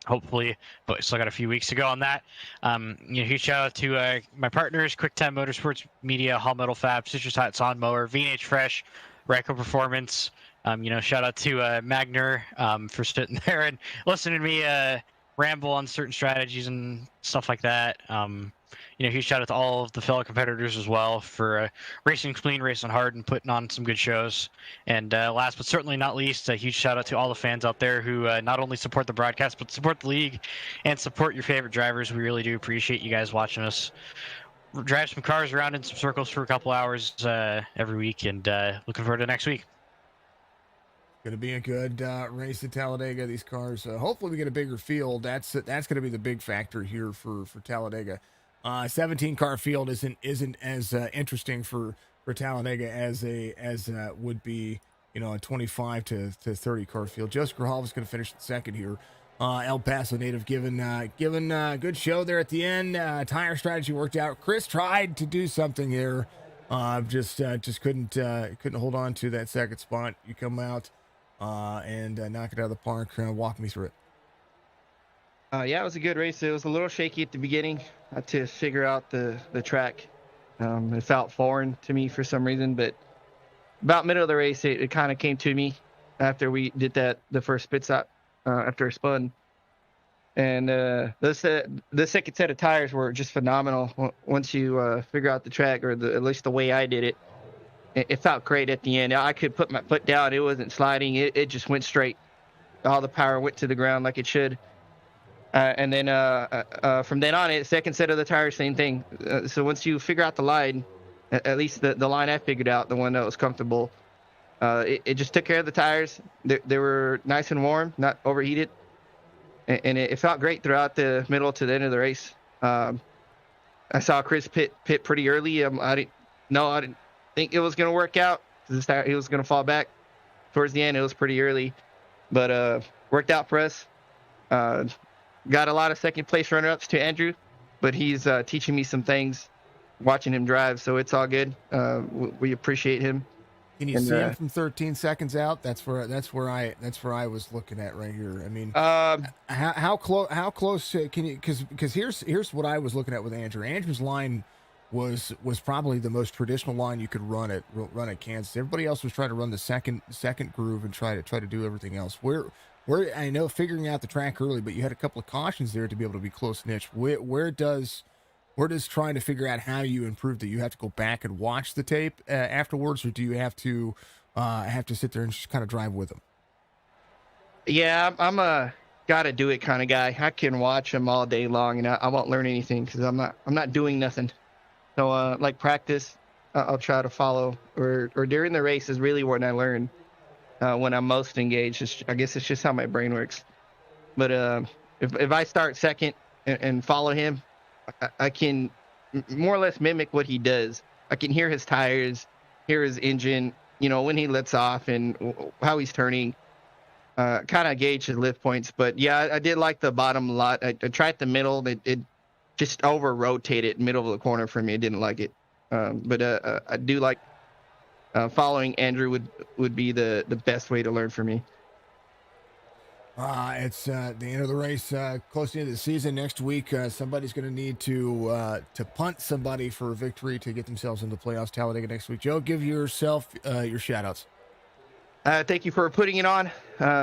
Hopefully, but still got a few weeks to go on that. Huge shout out to my partners, QuickTime Motorsports Media, Hall Metal Fab, Citrus Hot Sawn Mower, V&H Fresh, Ryko Performance. Shout out to Magner for sitting there and listening to me ramble on certain strategies and stuff like that. Huge shout out to all of the fellow competitors as well for racing clean, racing hard, and putting on some good shows. And last but certainly not least, a huge shout out to all the fans out there who not only support the broadcast, but support the league and support your favorite drivers. We really do appreciate you guys watching us drive some cars around in some circles for a couple hours every week, and looking forward to next week. Going to be a good race at Talladega. These cars, hopefully we get a bigger field. That's going to be the big factor here for Talladega. 17 car field isn't as interesting for Talladega as would be a 25 to 30 car field. Joseph Grahal is going to finish second here. El Paso native given a good show there at the end. Tire strategy worked out. Chris tried to do something here, just couldn't hold on to that second spot. You come out and knock it out of the park. Walk me through it. Yeah, it was a good race. It was a little shaky at the beginning to figure out the track. It felt foreign to me for some reason, but about middle of the race, it kind of came to me after we did the first pit stop after a spun. And the second set of tires were just phenomenal. Once you figure out the track, or at least the way I did it, it felt great at the end. I could put my foot down. It wasn't sliding. It just went straight. All the power went to the ground like it should. And then from then on, second set of the tires, same thing. So once you figure out the line, at least the line I figured out, the one that was comfortable, it just took care of the tires. They were nice and warm, not overheated. And it felt great throughout the middle to the end of the race. I saw Chris pit pretty early. I didn't think it was going to work out because he was going to fall back. Towards the end, it was pretty early, but worked out for us. Got a lot of second place runner-ups to Andrew, but he's teaching me some things, watching him drive, so it's all good. We appreciate him. Can you see him from 13 seconds out? That's where I was looking at right here. I mean, how close can you? Because here's what I was looking at with Andrew. Andrew's line was probably the most traditional line you could run at Kansas. Everybody else was trying to run the second groove and try to do everything else. Where I know figuring out the track early, but you had a couple of cautions there to be able to be close niche. Where does trying to figure out how you improve that? You have to go back and watch the tape afterwards, or do you have to sit there and just kind of drive with them? Yeah, I'm a gotta do it kind of guy. I can watch them all day long, and I won't learn anything because I'm not doing nothing. So like practice, I'll try to follow, or during the race is really when I learn. When I'm most engaged, I guess it's just how my brain works. But if I start second and follow him, I can more or less mimic what he does. I can hear his tires, hear his engine, when he lets off and how he's turning, kind of gauge his lift points. But yeah, I did like the bottom a lot. I tried the middle. It just over-rotated middle of the corner for me. I didn't like it. But I do like following Andrew would be the best way to learn for me. It's the end of the race, close to the end of the season. Next week, somebody's going to need to punt somebody for a victory to get themselves into the playoffs. Talladega next week. Joe, give yourself your shout-outs. Thank you for putting it on.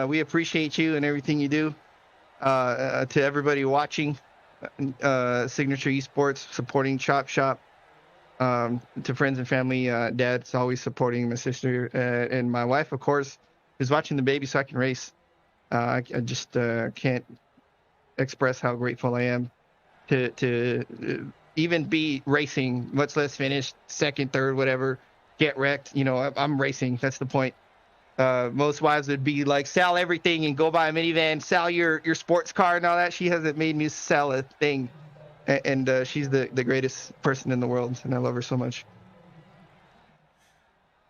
We appreciate you and everything you do. To everybody watching, Signature Esports, supporting Chop Shop. To friends and family, Dad's always supporting my sister and my wife, of course, who's watching the baby so I can race. I just can't express how grateful I am to even be racing. Let's finish second, third, whatever, get wrecked. I'm racing. That's the point. Most wives would be like, sell everything and go buy a minivan, sell your sports car and all that. She hasn't made me sell a thing. And she's the greatest person in the world, and I love her so much.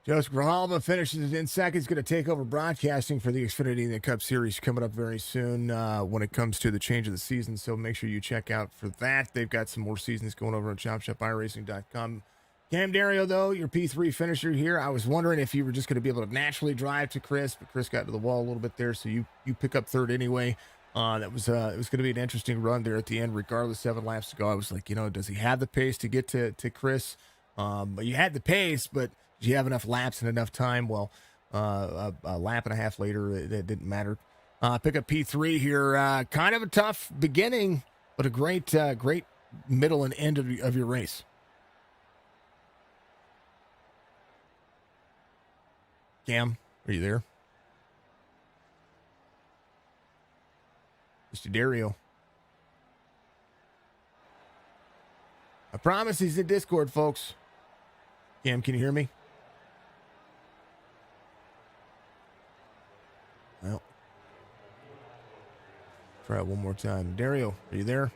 Joseph Grijalva finishes in second. He's going to take over broadcasting for the Xfinity and the Cup Series coming up very soon when it comes to the change of the season. So make sure you check out for that. They've got some more seasons going over on ChopShopIRacing.com. Cam Dario, though, your P3 finisher here. I was wondering if you were just going to be able to naturally drive to Chris, but Chris got to the wall a little bit there, so you pick up third anyway. It was going to be an interesting run there at the end, regardless. 7 laps to go. I was like, does he have the pace to get to Chris? But you had the pace, but did you have enough laps and enough time? Well, a lap and a half later, it didn't matter. Pick up P3 here. Kind of a tough beginning, but a great middle and end of your race. Cam, are you there? Mr. Dario. I promise he's in Discord, folks. Cam, can you hear me? Well, try it one more time. Dario, are you there?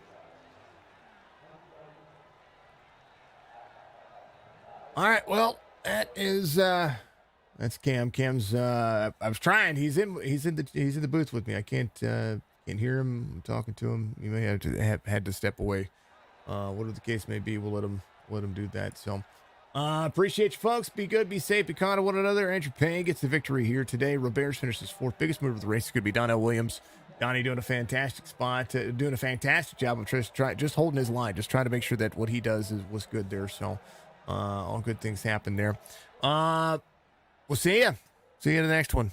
All right, well, that's Cam. Cam's I was trying. He's in the booth with me. I can't hear him. I'm talking to him. You may have had to step away. Whatever the case may be, we'll let him do that. So appreciate you folks. Be good, be safe, be kind to one another. Andrew Payne gets the victory here today. Roberts finishes fourth. Biggest move of the race is going to be Donnell Williams. Donnie doing a fantastic spot, doing a fantastic job of just holding his line, just trying to make sure that what he does was good there. So all good things happen there. We'll see you. See you in the next one.